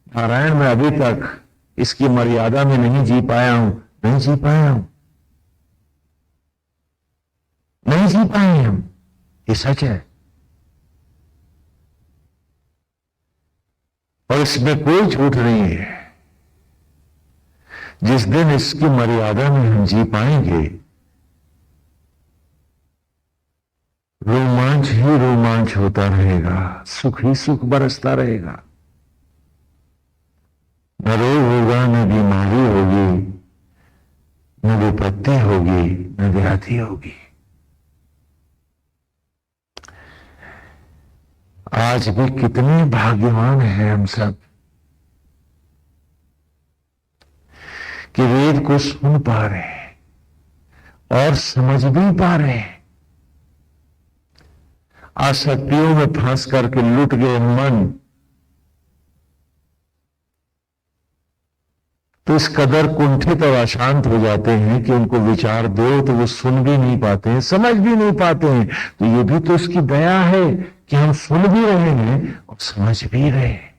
नारायण, मैं अभी तक इसकी मर्यादा में नहीं जी पाया हूं, नहीं जी पाया हूं, नहीं जी पाए हम, ये सच है। और इसमें कोई झूठ नहीं है। जिस दिन इसकी मर्यादा में हम जी पाएंगे, रोमांच ही रोमांच होता रहेगा, सुख ही सुख बरसता रहेगा। न रोग होगा, न बीमारी होगी, न विपत्ति होगी, न व्याधि होगी। आज भी कितने भाग्यवान हैं हम सब कि वेद को सुन पा रहे हैं और समझ भी पा रहे हैं। आसक्तियों में फंस करके लुट गए मन, तो इस कदर कुंठित और अशांत हो जाते हैं कि उनको विचार दो तो वो सुन भी नहीं पाते हैं, समझ भी नहीं पाते हैं। तो ये भी तो उसकी दया है कि हम सुन भी रहे हैं और समझ भी रहे हैं।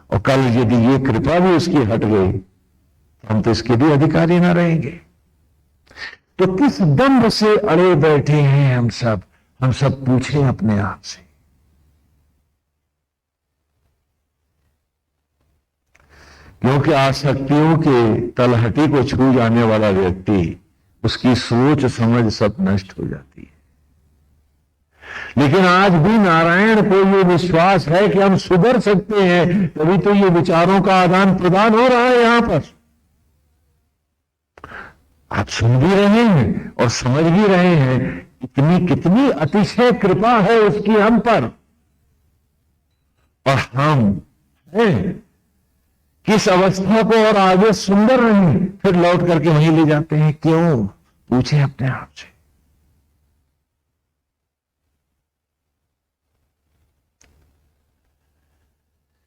और कल यदि ये कृपा भी उसकी हट गई तो हम तो इसके भी अधिकारी ना रहेंगे। तो किस दंभ से अड़े बैठे हैं हम सब पूछें अपने आप से क्योंकि आसक्तियों के तलहटी को छू जाने वाला व्यक्ति, उसकी सोच समझ सब नष्ट हो जाती है। लेकिन आज भी नारायण को ये विश्वास है कि हम सुधर सकते हैं, तभी तो ये विचारों का आदान प्रदान हो रहा है यहां पर। आप सुन भी रहे हैं और समझ भी रहे हैं। कितनी अतिशय कृपा है उसकी हम पर। और हम हैं किस अवस्था को और आगे सुंदर नहीं, फिर लौट करके वहीं ले जाते हैं। क्यों? पूछे अपने आप से।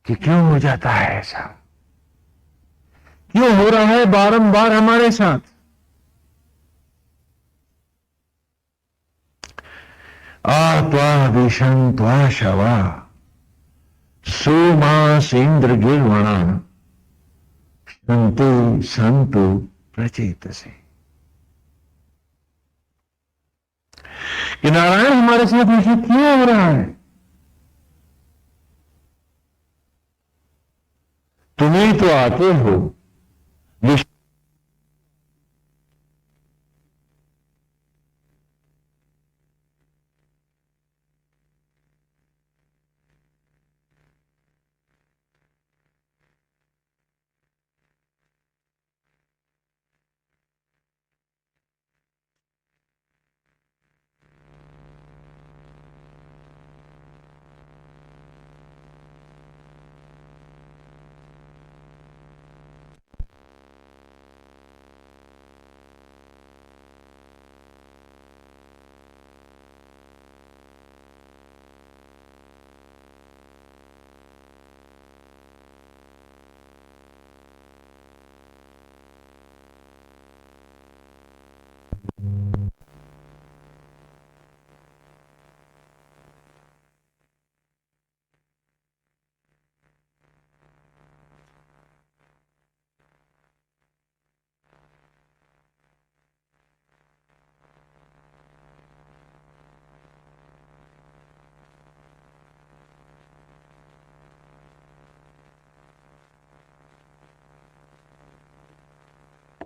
कि क्यों हो जाता है ऐसा? क्यों हो रहा है बारंबार हमारे साथ? त्वा विषं त्वा शवा सोमास इंद्र गिर्वणा संतु संतु प्रचेतसे। कि नारायण हमारे साथ ऐसा क्यों हो रहा है? तुम्ही तो आते हो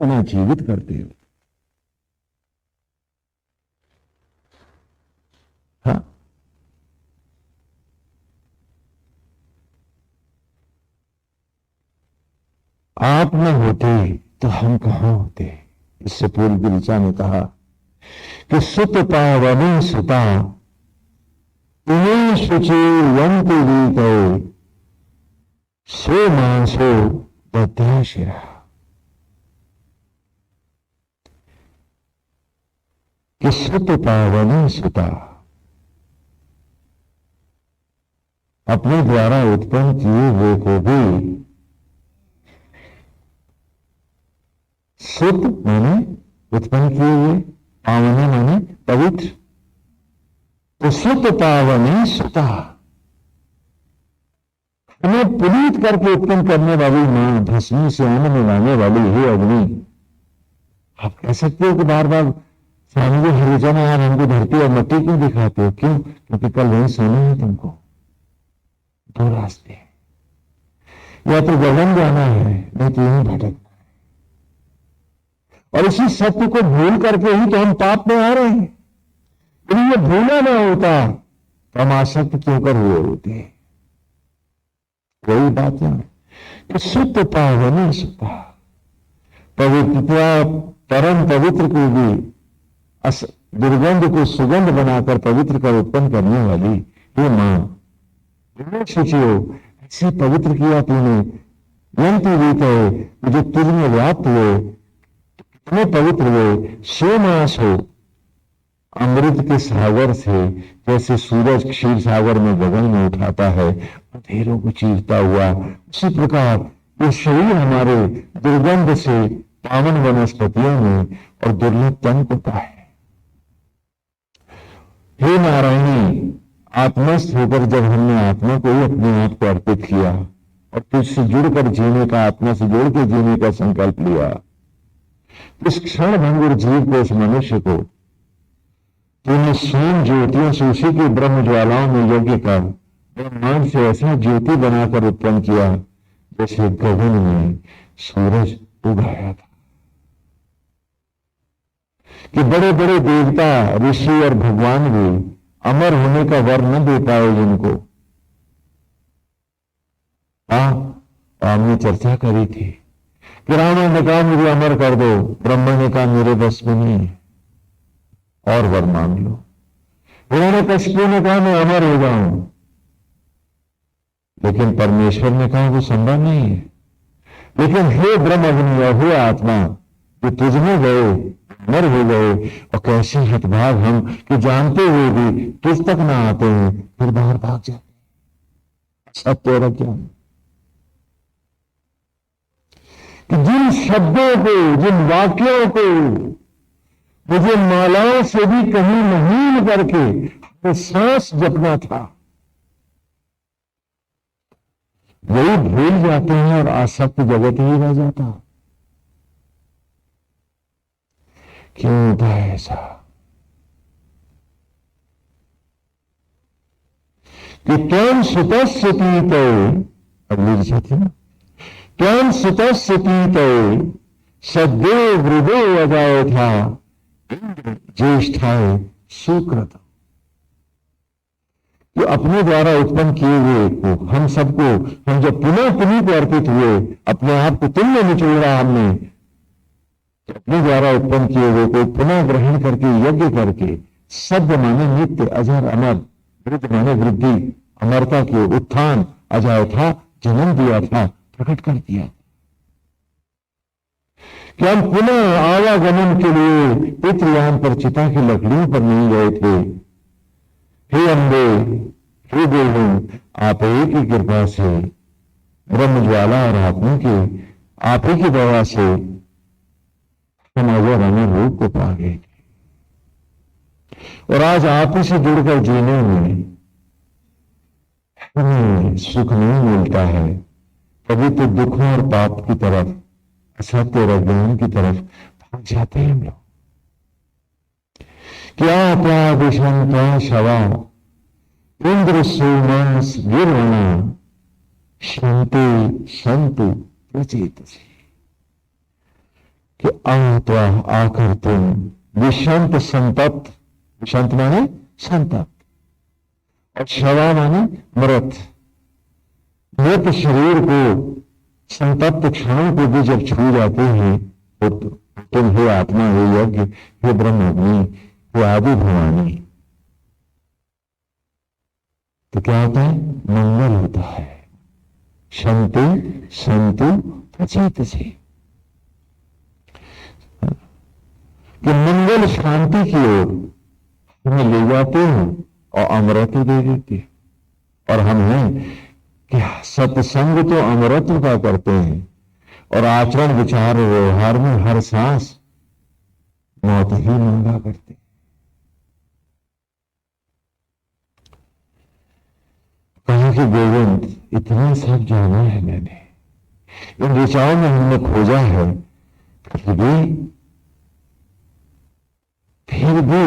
उन्हें जीवित करते हो। हाँ, आप न होते तो हम कहां होते। इससे पूर्व की ऋचा ने कहा कि सुत पावने सुता तुम्हें शुचि यंतु वीतो सो मासो बद्याशिरा। कि सुत पावने सुता, अपने द्वारा उत्पन्न किए हुए को भी सुत माने उत्पन्न किए हुए, पावने माने पवित्र। तो सुत पावने सुता, हमें पुनीत करके उत्पन्न करने वाली मां, भस्मी से अन्न में लाने वाली है अग्नि। आप कह सकते हो कि बार बार स्वामी जी हरिजन यार हमको धरती और मट्टी क्यों दिखाते हो? क्यों? क्योंकि कल वहीं सोना है तुमको। दो रास्ते, या तो गगन जाना है, नहीं तो यहीं भटकना है। और इसी सत्य को भूल करके ही तो हम पाप में आ रहे हैं। यदि ये भूला ना होता तो हम आसक्त क्यों कर हुए होते? वही बात है कि सुत पावने सुता, पवित्रता परम पवित्र को भी दुर्गंध को सुगंध बनाकर पवित्र कर उत्पन्न करने वाली ये मां, तुम्हें सोचियो ऐसे पवित्र किया तूने। यंतु वीत है जो तुझ में व्याप्त हुए, कितने पवित्र हुए। सो मास हो, अमृत के सागर से जैसे सूरज क्षीर सागर में गगन में उठाता है अंधेरों को चीरता हुआ, उसी प्रकार ये शरीर हमारे दुर्गंध से पावन वनस्पतियों में और दुर्लभ तन को है। हे नारायणी, आत्मस्थ होकर जब हमने आत्मा को ही अपने आप को अर्पित किया और तुझसे जुड़कर जीने का, आत्मा से जुड़ के जीने का संकल्प लिया, इस क्षण भंगुर जीव को, इस मनुष्य को तूने स्वयं ज्योतियों से उसी की ब्रह्म ज्वालाओं में यज्ञ कर ब्रह्मांड से ऐसा ज्योति बनाकर उत्पन्न किया जैसे गगन में सूरज उगाया था कि बड़े बड़े देवता, ऋषि और भगवान भी अमर होने का वर न दे पाए जिनको। हमने चर्चा करी थी कि रावण ने कहा मुझे अमर कर दो, ब्रह्मा ने कहा मेरे बस में नहीं है और वर मांग लो। हिरण्यकशिपु ने कहा मैं अमर हो जाऊं, लेकिन परमेश्वर ने कहा वो संभव नहीं है। लेकिन हे ब्रह्म अग्नि और हे आत्मा, जो तुझमें गए अमर हो गए, और कैसे हतभाग हम कि जानते हुए भी तुझ तक ना आते हैं, फिर बाहर भाग जाते। सब तेरा क्या कि जिन शब्दों को, जिन वाक्यों को मुझे मालाओं से भी कहीं महीन करके सांस जपना था, वही भूल जाते हैं और आसक्त जगत ही रह जाता। क्यों होता है ऐसा? कि त्वं सुतस्य पीतो, अगली दिशा थी ना, त्वं सुतस्य पीतो सद्यो वृदो अजाय था ज्येष्ठाए सुकृत। तो अपने द्वारा उत्पन्न किए हुए को हम सबको, हम जब पुनः पुनः को अर्पित हुए, अपने आप को तुल्य निचोड़ा हमने, तो अपने द्वारा उत्पन्न किए हुए को पुनः ग्रहण करके यज्ञ करके, सद्य माने नित्य, अजर अमर, वृद्ध माने वृद्धि, अमरता की उत्थान, अजाय था जन्म दिया था, प्रकट कर दिया कि हम पुनः आवागमन के लिए पितृयान पर चिता की लकड़ियों पर नहीं गए थे। हे अम्बे, हे गोविंद, आप ही की कृपा से, ब्रह्म ज्वाला और आत्मा के आप ही की दया से हम अजर अमर रूप को पा गए थे। और आज आप ही से जुड़कर जीने में हमें सुख नहीं मिलता है, कभी तो दुखों और पाप की तरफ, असत्य और अज्ञान की तरफ भाग जाते हैं हम लोग। क्या क्या विषंता शवा इंद्र सोमास गिरवना शांति संतु प्रचेत से, कि आत्वा आकर तुम विषंत संतप्त, विषंत माने संतप्त, और शवा माने मृत, मृत शरीर को, संतप्त क्षण को भी जब छू जाते हैं, तो तुम हे आत्मा, हे यज्ञ, हे ब्रह्म अग्नि, हे आदि भवानी, तो क्या होता है? मंगल होता है। शांति संतु प्रचेत से, कि मंगल शांति की ओर हमें ले जाते हैं और अमृत दे देते हैं। और हम हैं कि सत्संग तो अमृत का करते हैं, और आचरण विचार व्यवहार में हर सांस मौत ही मांगा करते हैं। कहा कि गोविंद, इतना सब जाना है मैंने, इन ऋचाओं में हमने खोजा है, फिर भी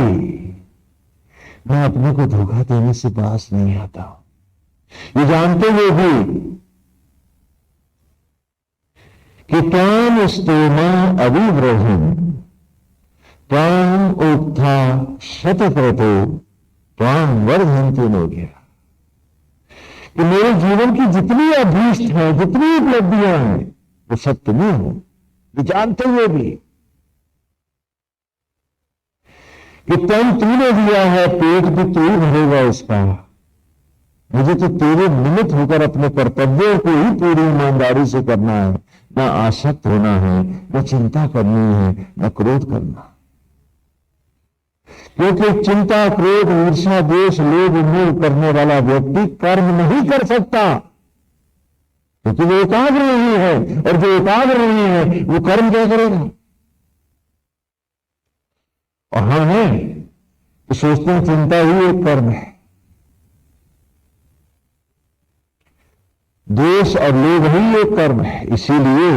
मैं अपने को धोखा देने से पास नहीं आता हूं। ये जानते हुए भी कि त्वां स्तोमा अविव्रहम त्वां उक्था शतक्रतो त्वां वर्धन्ते नो गया, कि मेरे जीवन की जितनी अभीष्ट है, जितनी उपलब्धियां हैं, वो सत्य नहीं हो, ये जानते हुए भी कि तन तूने दिया है, पेट भी तू ही भरेगा उसका, मुझे तो तेरे निमित्त होकर अपने कर्तव्यों को ही पूरी ईमानदारी से करना है, न आसक्त होना है, न चिंता करनी है, न क्रोध करना। क्योंकि चिंता, क्रोध, ईर्ष्या, द्वेष, लोभ, मोह करने वाला व्यक्ति कर्म नहीं कर सकता, क्योंकि वो एकाग्र नहीं है, और जो एकाग्र नहीं है वो कर्म क्या करेगा? और हम हैं तो सोचते हैं चिंता ही एक कर्म है, द्वेष और लोभ ही एक कर्म है, इसीलिए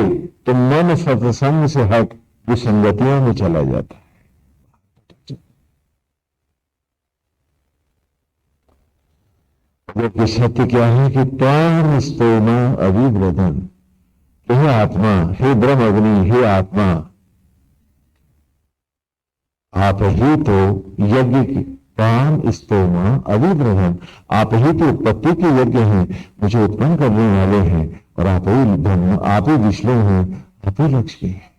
तो मन सत्संग से हट विसंगतियों में चला जाता है। जबकि सत्य क्या है कि त्वां स्तोमा अविव्रतम, हे आत्मा, हे ब्रह्म अग्नि, हे आत्मा, आप ही तो यज्ञ की काम स्तोमा अविब्रह्म, आप ही तो उत्पत्ति के यज्ञ हैं, मुझे उत्पन्न करने वाले हैं, और आप ही ब्रह्म, आप ही विष्णु हैं, आप ही लक्ष्मी हैं।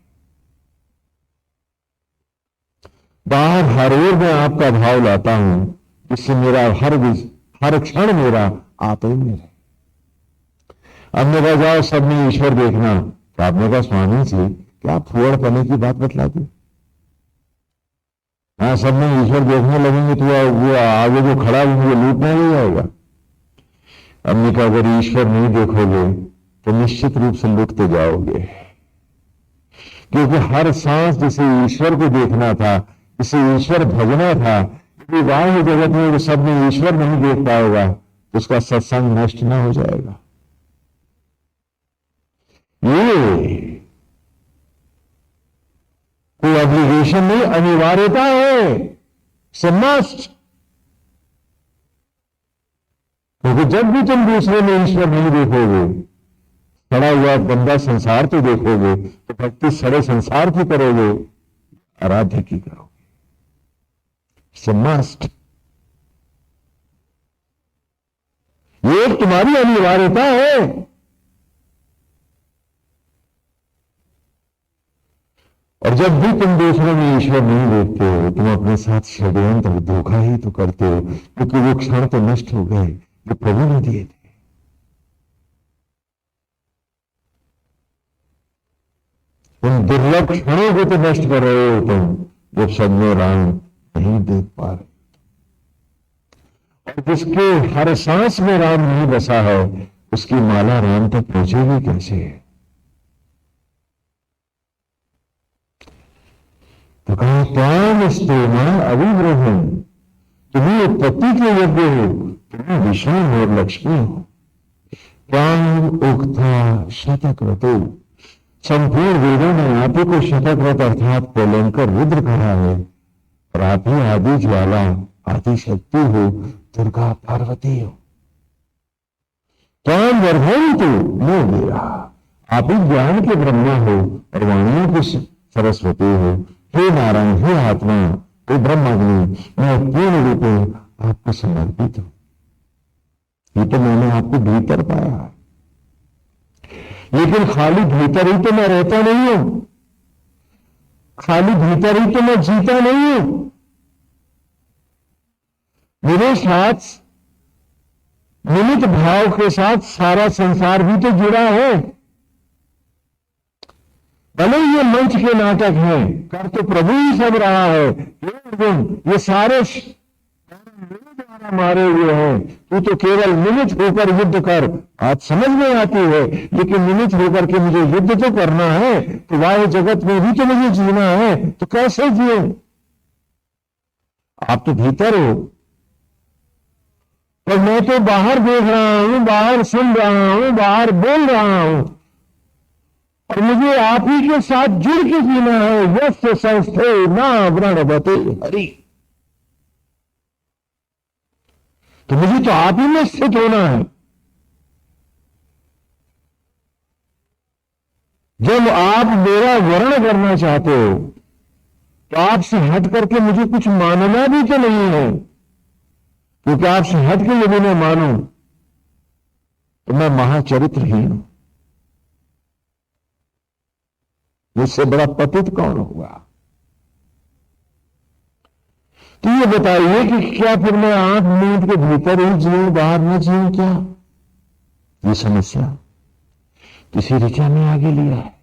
बाहर हर ओर में आपका भाव लाता हूं, इससे मेरा हर क्षण मेरा आप ही में है। अब मेरा जाओ सब में ईश्वर देखना, तो आपने कहा स्वामी जी क्या फुअड़ पने की बात बतला दी। हाँ, सब में ईश्वर देखने लगेंगे तो वो आगे जो खड़ा है मुझे लूटना ही जाएगा। हमने कहा अगर ईश्वर नहीं देखोगे तो निश्चित रूप से लूटते जाओगे, क्योंकि हर सांस जिसे ईश्वर को देखना था, जिसे ईश्वर भजना था, बाह्य जगत में वो सब में ईश्वर नहीं देख पाएगा तो उसका सत्संग नष्ट न हो जाएगा। ये कोई ऑब्लिगेशन नहीं, अनिवार्यता है, मस्ट। क्योंकि जब भी तुम दूसरे में ईश्वर नहीं देखोगे, सड़ा हुआ बंदा संसार तो देखोगे, तो भक्ति सड़े संसार की करोगे, आराध्य की करोगे। मस्ट, ये तुम्हारी अनिवार्यता है। और जब भी तुम दूसरों में ईश्वर नहीं देखते हो, तुम अपने साथ षड्यंत्र और धोखा ही तो करते हो, क्योंकि वो क्षण तो नष्ट हो गए जो प्रभु ने दिए थे। उन दुर्लभ क्षणों को तो नष्ट कर रहे हो तुम, जब सदमे राम नहीं देख पा रहे, और जिसके हर सांस में राम नहीं बसा है, उसकी माला राम तक पहुंचेगी कैसे? तो कहा त्वाम स्तोमा अविब्रह्म, तुम्हें उत्पत्ति के यज्ञ हो, तुम्हें विष्णु और लक्ष्मी हो। त्वाम उक्ता शतक्रतो, संपूर्ण वेदों ने आप ही को शतक्रत अर्थात पोलंकर रुद्र कहा है, और आप ही आदि ज्वाला, आदि शक्ति हो, दुर्गा पार्वती हो। त्वाम वर्धन्तु नो वीरा, आप ही ज्ञान के ब्रह्मा हो और वाणियों की सरस्वती हो। हे नारायण, हे आत्मा, हे ब्रह्माग्नि, मैं पूर्ण रूप में आपको समर्पित हूं। ये तो मैंने आपको भीतर पाया, लेकिन खाली भीतर ही तो मैं रहता नहीं हूं, खाली भीतर ही तो मैं जीता नहीं हूं। मेरे साथ निमित्त भाव के साथ सारा संसार भी तो जुड़ा है। भले ये मंच के नाटक हैं, कर तो प्रभु ही सब रहा है। ये सारे मेरे द्वारा मारे हुए हैं, तू तो केवल निमित्त होकर युद्ध कर। आज समझ में आती है, लेकिन निमित्त होकर के मुझे युद्ध तो करना है, तो वाह्य जगत में भी तो मुझे जीना है, तो कैसे जिए? आप तो भीतर हो, पर मैं तो बाहर देख रहा हूं, बाहर सुन रहा हूं, बाहर बोल रहा हूं, और मुझे आप ही के साथ जुड़ के जीना है। यस्य संस्थे ना व्रणवते हरि, तो मुझे तो आप ही में स्थित होना है। जब आप मेरा वर्ण करना चाहते हो, तो आपसे हट करके मुझे कुछ मानना भी तो नहीं है, क्योंकि आपसे हट के यदि मैं मानूं तो मैं महाचरित्रहीन हूं। मुझसे बड़ा पतित कौन होगा? तो ये बताइए कि क्या फिर मैं आंख मूंद के भीतर ही जीऊं, बाहर न जीऊं क्या? ये समस्या किसी ऋचा ने आगे लिया है।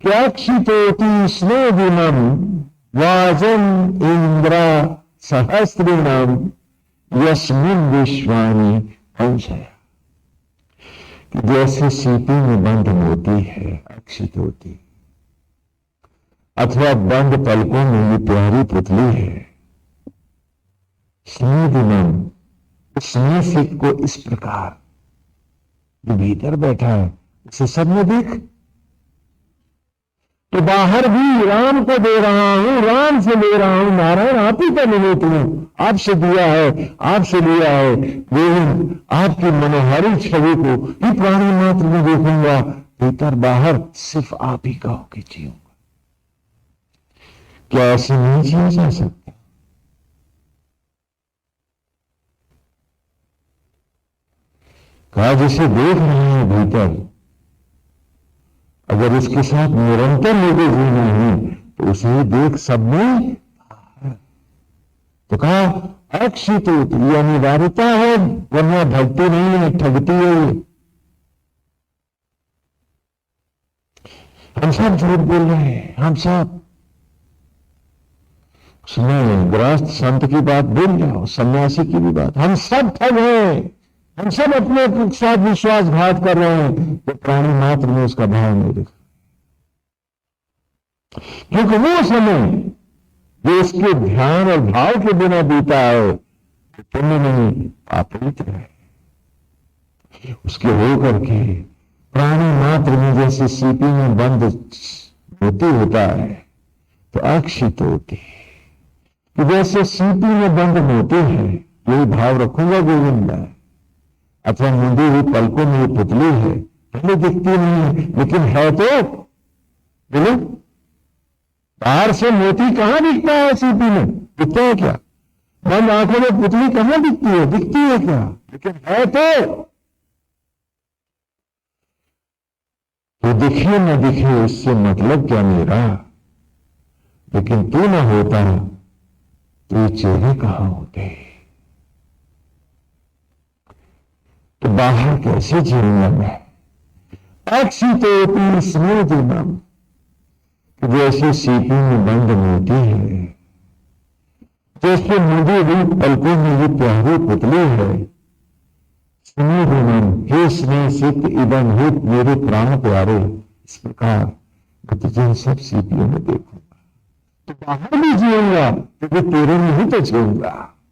क्या क्षितोति स्नोदिनम वाजम इंद्रा सहस्रिणम यस्मिन विश्वानि अंशया, जैसे सीपी में बंद मोती है अक्षित होती, अथवा बंद पलकों में ये प्यारी पुतली है। स्नेहदिनम, स्नेह से को इस प्रकार जो भीतर बैठा है उसे सब में देख, तो बाहर भी राम को दे रहा हूं, राम से ले रहा हूं। नारायण आप ही का निमित्त हूं, आपसे दिया है, आपसे लिया है। लेकिन आपकी मनोहारी छवि को ही प्राणी मात्र में देखूंगा, भीतर बाहर सिर्फ आप ही कहो कि जीऊंगा। क्या ऐसे नहीं जिया जा सकता? कहा जिसे देख रहे हैं भीतर, अगर इसके साथ निरंतर लोगों जीना है तो उसे देख सब में। तो कहा अक्षित ये अनिवार्यता है, वरना भक्ति नहीं है, ठगती है ये। हम सब झूठ बोल रहे हैं, हम सब। उसमें गृहस्थ संत की बात भूल जाओ, सन्यासी की भी बात, हम सब ठग हैं। हम सब अपने साथ विश्वासघात कर रहे हैं, तो प्राणी मात्र में उसका भाव नहीं दिखा। क्योंकि वो समय जो इसके ध्यान और भाव के बिना बीता है, तो पुण्य नहीं पापित है। उसके होकर के प्राणी मात्र में जैसे सीपी में बंद मोती होता है, तो अक्षित होती है कि जैसे सीपी में बंद मोती है, यही भाव रखूंगा गोविंद में। अथवा मुंडी हुई पलकों में ये पुतली है, पहले दिखती नहीं है लेकिन है तो। बोलो, बाहर से मोती कहां दिखता है? सीपी में दिखता है क्या? बंद आंखों में पुतली कहां दिखती है? दिखती है क्या? लेकिन है तो दिखे न दिखे इससे मतलब क्या मेरा, लेकिन तू न होता तो ये चेहरे कहां होते? तो बाहर कैसे जीऊंगा मैं? अक्षितोपि स्मृतिमम्, जैसे सीपी में बंद मोती है, जैसे मुझे रूप पलकों में ये प्यारी पुतली है। स्मृतिमम्, हे स्नेह सिद्ध इदम हित मेरे प्राण प्यारे, इस प्रकार मैं तुझे सब सीपियों में देखूंगा, तो बाहर भी जीऊंगा क्योंकि तेरे में ही तो जीऊंगा।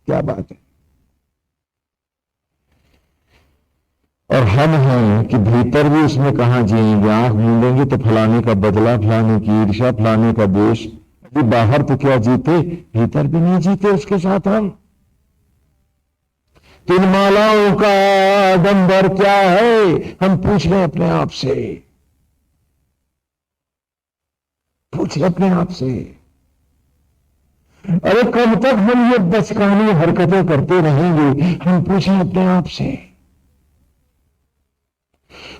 क्या बात है! और हम हैं कि भीतर भी उसमें कहां जिएंगे? आंख मूंदेंगे तो फलाने का बदला, फलाने की ईर्ष्या, फलाने का देश। अभी बाहर तो क्या जीते, भीतर भी नहीं जीते उसके साथ हम। तीन मालाओं का आडंबर क्या है, हम पूछ रहे अपने आप से, पूछ रहे अपने आप से। अरे कब तक हम ये बचकानी हरकतें करते रहेंगे? हम पूछें अपने आप से।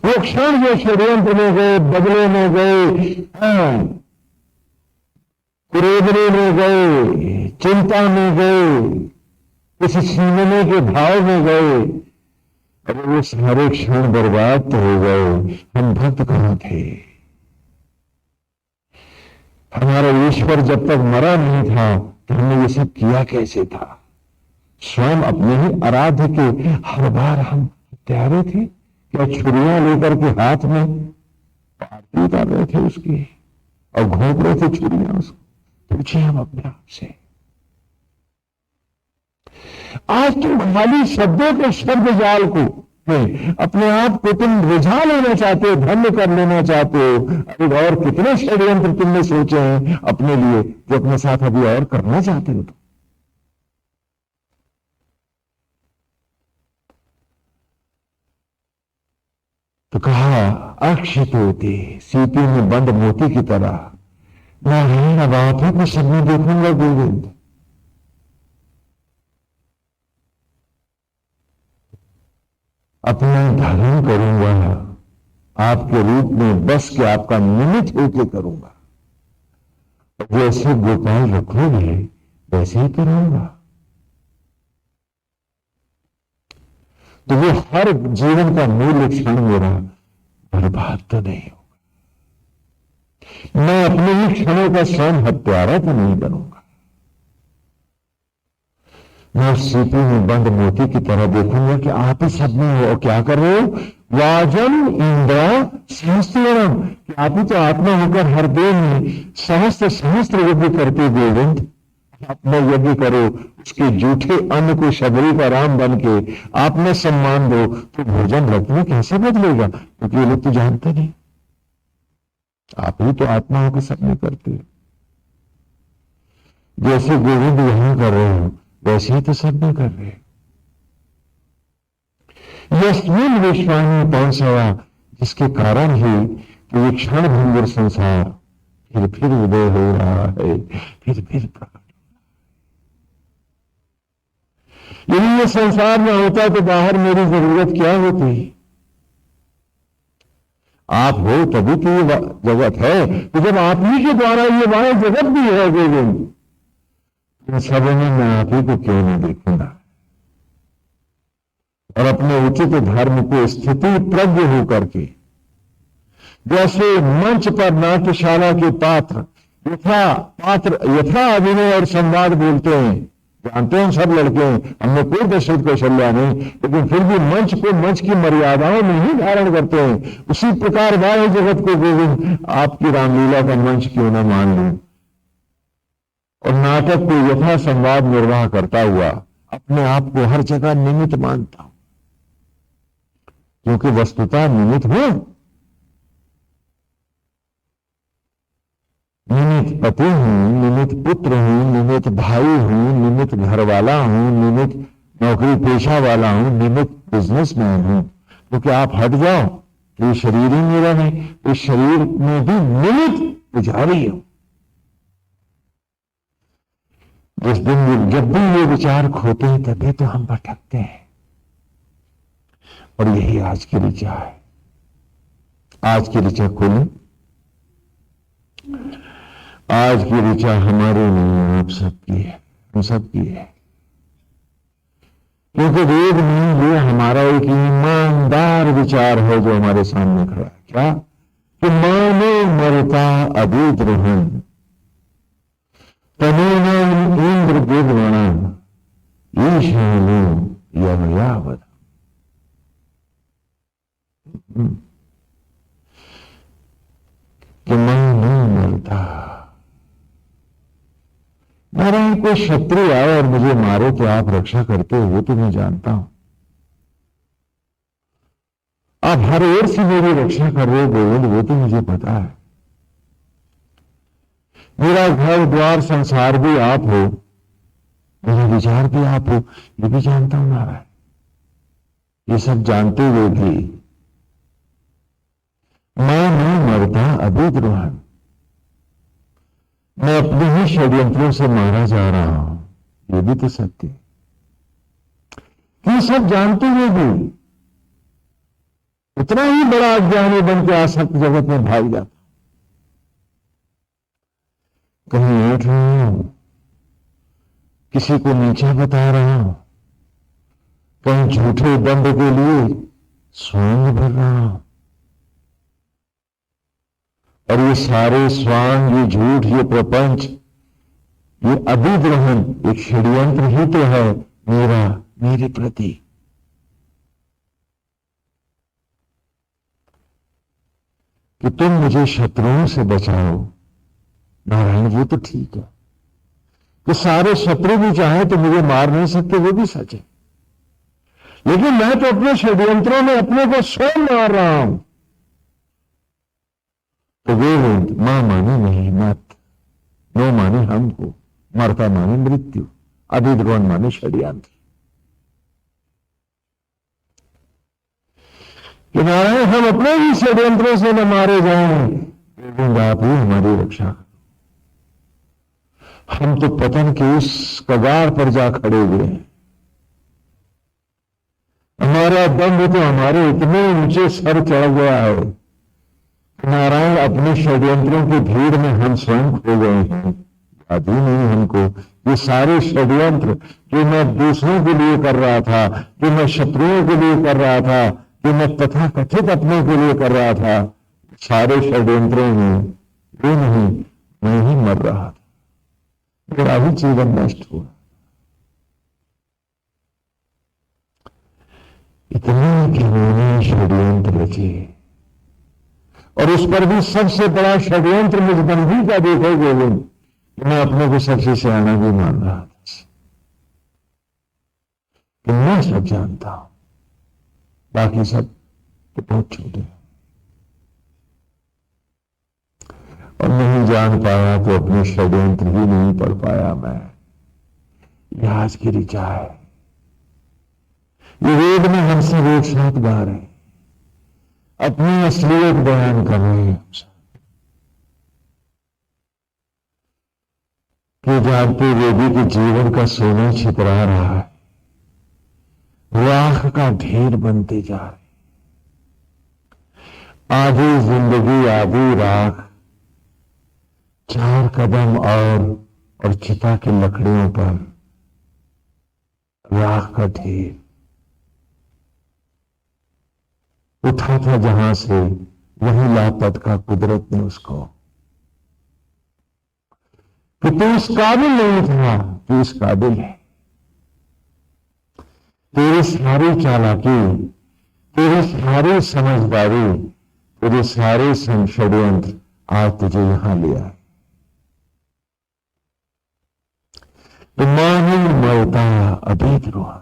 वो क्षण जो षड्यंत्र में गए, बदले में गए, कुरेदने में गए, चिंता में गए, किसी छीनने के भाव में गए, अरे वो सारे क्षण बर्बाद तो हो गए। हम भक्त कहां थे? हमारा ईश्वर जब तक मरा नहीं था तो हमने ये सब किया कैसे था? स्वयं अपने ही आराध्य के हर बार हम हत्यारे थे क्या? छुरियां लेकर के हाथ में आरती उतार रहे थे उसकी और घोंप रहे थे छुरियां उसको। पूछे हम अपने आप से। आज तुम खाली शब्दों के शब्द जाल को अपने आप को तुम रिझा लेना चाहते हो, धन्य कर लेना चाहते हो। अभी और कितने षड्यंत्र तुमने सोचे हैं अपने लिए जो अपने साथ अभी और करना चाहते हो? तो कहा अक्षित होती, सीपी में बंद मोती की तरह। नारायण, अब आप ही को सब में देखूंगा गोविंद। अपना धर्म करूंगा, आपके रूप में बस के आपका निमित्त होके करूंगा। जैसे गोपाल रखोगे वैसे ही करूंगा। तो वो हर जीवन का मूल क्षण मेरा बर्बाद तो नहीं होगा। मैं अपने ही क्षणों का स्वयं हत्यारा तो नहीं बनूंगा। मैं सीपी में बंद मोती की तरह देखूंगा कि आप ही सब में हो। और क्या कर रहे हो? वाजम इंद्रा सहस्त्रम, कि आप ही तो आत्मा होकर हर देह में सहस्त्र यज्ञ करते गोविंद। अपना यज्ञ करो, उसके जूठे अन्न को शबरी का राम बन के आप में सम्मान दो, तो भोजन रक्त में कैसे बदलेगा? क्योंकि ये लोग तो जानते नहीं, आप ही तो आत्मा होकर सब में करते हो। जैसे गोविंद यहां कर रहे हो वैसे ही तो सब में कर रहे हो। यस्मिन विश्वानि पौंसवा, जिसके कारण ही कि ये क्षण भंगुर संसार फिर उदय हो रहा है, फिर प्रकट। यदि ये संसार में होता तो बाहर मेरी जरूरत क्या होती? आप हो तभी तो ये जगत है। तो जब आप ही के द्वारा ये वहां जगत भी है गोविंद, इन सबों में मैं आप ही को क्यों नहीं देखूंगा? और अपने उचित धर्म को स्थिति प्रज्ञ होकर के, जैसे मंच पर नाट्यशाला के पात्र यथा अभिनय और संवाद बोलते हैं, जानते हैं सब लड़के हैं, हमने कोई दशरथ कौशल्या नहीं, लेकिन फिर भी मंच को मंच की मर्यादाओं में ही धारण करते हैं। उसी प्रकार वाह जगत को गोविंद आपकी रामलीला का मंच क्यों न मान लूं, और नाटक को यथा संवाद निर्वाह करता हुआ अपने आप को हर जगह निमित्त मानता हूं, क्योंकि वस्तुतः निमित्त हूं। निमित्त पति हूं, निमित्त पुत्र हूं, निमित्त भाई हूं, निमित्त घरवाला हूं, निमित्त नौकरी पेशा वाला हूं, निमित्त बिजनेसमैन हूं। क्योंकि आप हट जाओ तो ये शरीर ही मेरा नहीं, इस शरीर में भी निमित्त पुजारी हूं। जिस दिन जब भी ये विचार खोते हैं तभी तो हम भटकते हैं, और यही आज की ऋचा है। आज की ऋचा खोलें। आज की ऋचा हमारी नहीं है, आप सबकी है, हम सबकी है। क्योंकि वेद में ये हमारा एक ईमानदार विचार है जो हमारे सामने खड़ा है। क्या? कि मानो मरता अभिद्रोहन तनोना इंद्र विद्वणन ईशानो यमयावद। कि मैं नहीं मरता। नारायण कोई शत्रु आए और मुझे मारे तो आप रक्षा करते हो, तो मैं जानता हूं। आप हर ओर से मेरी रक्षा कर रहे हो गोविंद, वो तो मुझे पता है। मेरा घर द्वार संसार भी आप हो, मेरे विचार भी आप हो, ये भी जानता हूं नारायण। ये सब जानते हुए भी मैं नहीं मरता अभिद्रोहन, मैं अपने ही षड्यंत्रों से मारा जा रहा हूं, ये भी तो सत्य है। ये सब जानते हुए भी उतना ही बड़ा अज्ञानी बन के आसक्त जगत में भाग जाता। कहीं ऐठ रहा हूं, किसी को नीचा बता रहा हूं, कहीं झूठे दंड के लिए स्वांग भर रहा हूं, और ये सारे स्वांग, ये झूठ, ये प्रपंच, ये अभिद्रोहन एक षड्यंत्र ही तो है मेरे प्रति। कि तुम मुझे शत्रुओं से बचाओ नारायण, वो तो ठीक है। कि सारे शत्रु भी चाहे तो मुझे मार नहीं सकते, वो भी सच है। लेकिन मैं तो अपने षड्यंत्रों में अपने को स्वयं मार रहा हूं। तो गोविंद मां मानी नहीं मत, नो मानी हमको, मरता मानी मृत्यु, अभिद्रोहन मानी षड्यंत्र। कि नारायण हम अपने ही षड्यंत्रों से न मारे जाएं, गोविंद आप ही हमारी रक्षा। हम तो पतन के उस कगार पर जा खड़े हुए हैं। हमारा दंड तो हमारे इतने ऊंचे सर चढ़ गया है, नारायण अपने षड्यंत्रों की भीड़ में हम स्वयं खो गए हैं। याद ही नहीं हमको ये सारे षड्यंत्र जो मैं दूसरों के लिए कर रहा था, जो मैं शत्रुओं के लिए कर रहा था, जो मैं तथा कथित अपने के लिए कर रहा था, सारे षड्यंत्रों में वो नहीं, मैं ही मर रहा था, मेरा ही जीवन नष्ट हुआ। इतने घिनौने षड्यंत्र रचे, और उस पर भी सबसे बड़ा षड्यंत्र मुझ बंदी का देखो गोविंद, मैं अपने को सबसे सियाना भी मान रहा था कि मैं सब जानता हूं, बाकी सब तो बहुत छोटे। और नहीं जान पाया तो अपने षड्यंत्र ही नहीं पढ़ पाया मैं। यह आज की ऋचा है। ये वेद में हम सब एक साथ गा रहे हैं, अपनी असलियत बयान कर रहे हैं कि जागते वेदी के जीवन का सोना छितरा रहा है, राख का ढेर बनते जा रहे, आधी जिंदगी आधी राख, 4 कदम और चिता की लकड़ियों पर राख का ढेर उठा था जहां से, वही लापता कुदरत ने उसको, कि तू इस काबिल नहीं था, तू इस काबिल है। तेरी सारी चालाकी, तेरी सारी समझदारी, तेरे सारे षड्यंत्र आज तुझे यहां लिया है। तो मानी मरता अभी द्रोह,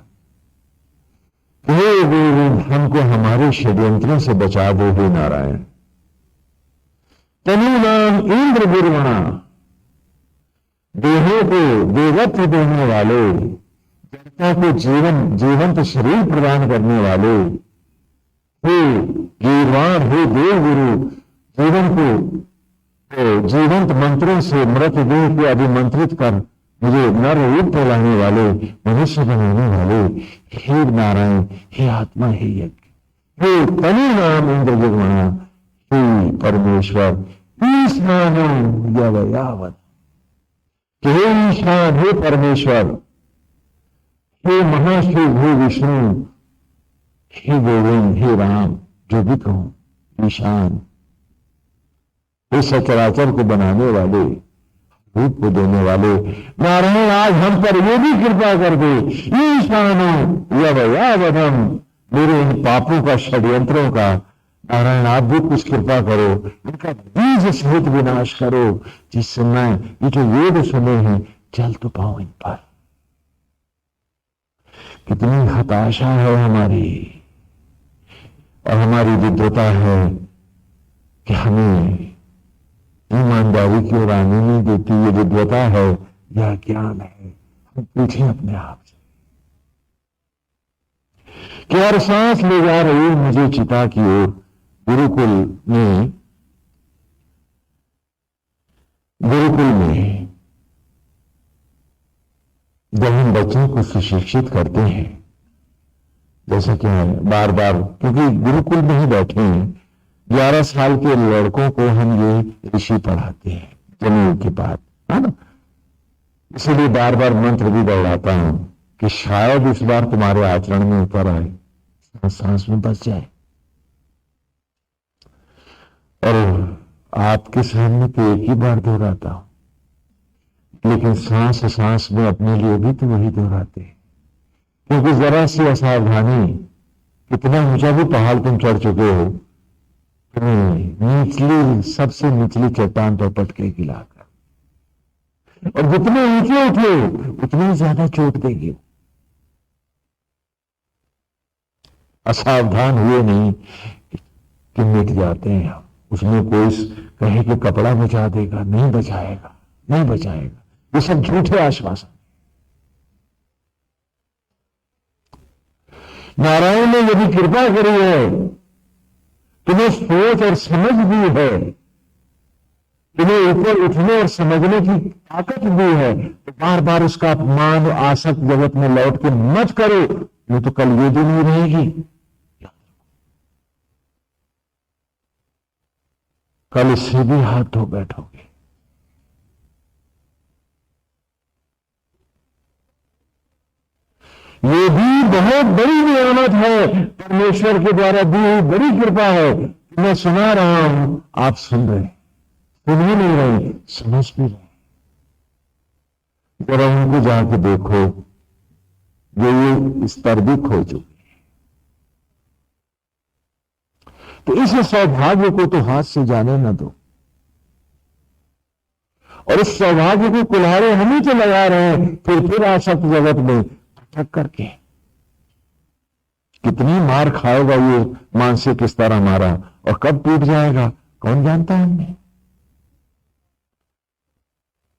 हे गोविंद हमको हमारे षड्यंत्रों से बचा दो हे नारायण। तनु नाम इंद्र गुरुवणा, देहों को देवत्व देने वाले, जनता को जीवंत शरीर प्रदान करने वाले, हे गिरवाण, हे देव गुरु, जीवन को जीवंत मंत्रों से मृतदेह को अभिमंत्रित कर मुझे नर रूप प्रलाने वाले, मनुष्य बनाने वाले, हे नारायण, हे आत्मा, हे यज्ञ, हे तनु नाम इंद्र गुरुवणा, हे परमेश्वर, ईशान यवयावत, हे ईशान, हे परमेश्वर, हे महाशिव, हे विष्णु, हे गोविंद, हे राम, जो भी कहूं, ईशान, हे सचराचर को बनाने वाले, रूप को देने वाले नारायण, आज हम पर ये भी कृपा कर दे, ईशानो यवयावधम, मेरे इन पापों का षड्यंत्रों का नारायण आप भी कुछ कृपा करो, इनका बीज सहित विनाश करो, जिससे मैं ये जो वेद सुने हैं चल तो पाऊं इन पर। कितनी हताशा है हमारी, और हमारी विद्वता है कि हमें ईमानदारी की ओर आने नहीं देती। ये विद्वता है या ज्ञान है, हम पूछें अपने आप से कि हर सांस ले जा रही मुझे चिता की ओर। गुरुकुल में जब हम बच्चों को सुशिक्षित करते हैं, जैसे कि बार बार, क्योंकि गुरुकुल में ही बैठे हैं, 11 साल के लड़कों को हम ये ऋषि पढ़ाते हैं जनेऊ के बाद, है ना। इसलिए बार बार मंत्र भी दोहराता हूं कि शायद इस बार तुम्हारे आचरण में उतर आए, सांस में बच जाए। और आपके सामने तो एक ही बार दोहराता हूं, लेकिन सांस सांस में अपने लिए भी तो वही दोहराते हैं, क्योंकि जरा सी असावधानी, कितना ऊंचा भी पहाड़ तुम चढ़ चुके हो, निचली सबसे निचली चट्टान पर पटके गिलाकर, और जितने ऊंचे उठे उतनी ज्यादा चोट देगी। असावधान हुए नहीं कि मिट जाते हैं हम। उसमें कोई कहे कि कपड़ा बचा देगा, नहीं बचाएगा, नहीं बचाएगा, ये सब झूठे आश्वासन। नारायण ने यदि कृपा करी है, तुम्हें सोच और समझ दी है, तुम्हें ऊपर उठने और समझने की ताकत दी है, तो बार बार उसका अपमान आसक्त जगत में लौट के मत करो, नहीं तो कल ये दिन ही रहेगी, कल इससे भी हाथ धो बैठोगे। ये भी बहुत बड़ी नियामत है, परमेश्वर के द्वारा दी हुई बड़ी कृपा है। मैं सुना रहा हूं, आप सुन रहे, सुन ही नहीं रहे, समझ भी रहे। जरा उनको जाके देखो, ये स्तर भी खो चुके। तो इस सौभाग्य को तो हाथ से जाने न दो, और इस सौभाग्य को कुल्हाड़े हम ही तो लगा रहे हैं, फिर आसक्त जगत में भटक करके। कितनी मार खाएगा ये मानसिक स्तर हमारा, और कब टूट जाएगा कौन जानता है हमें।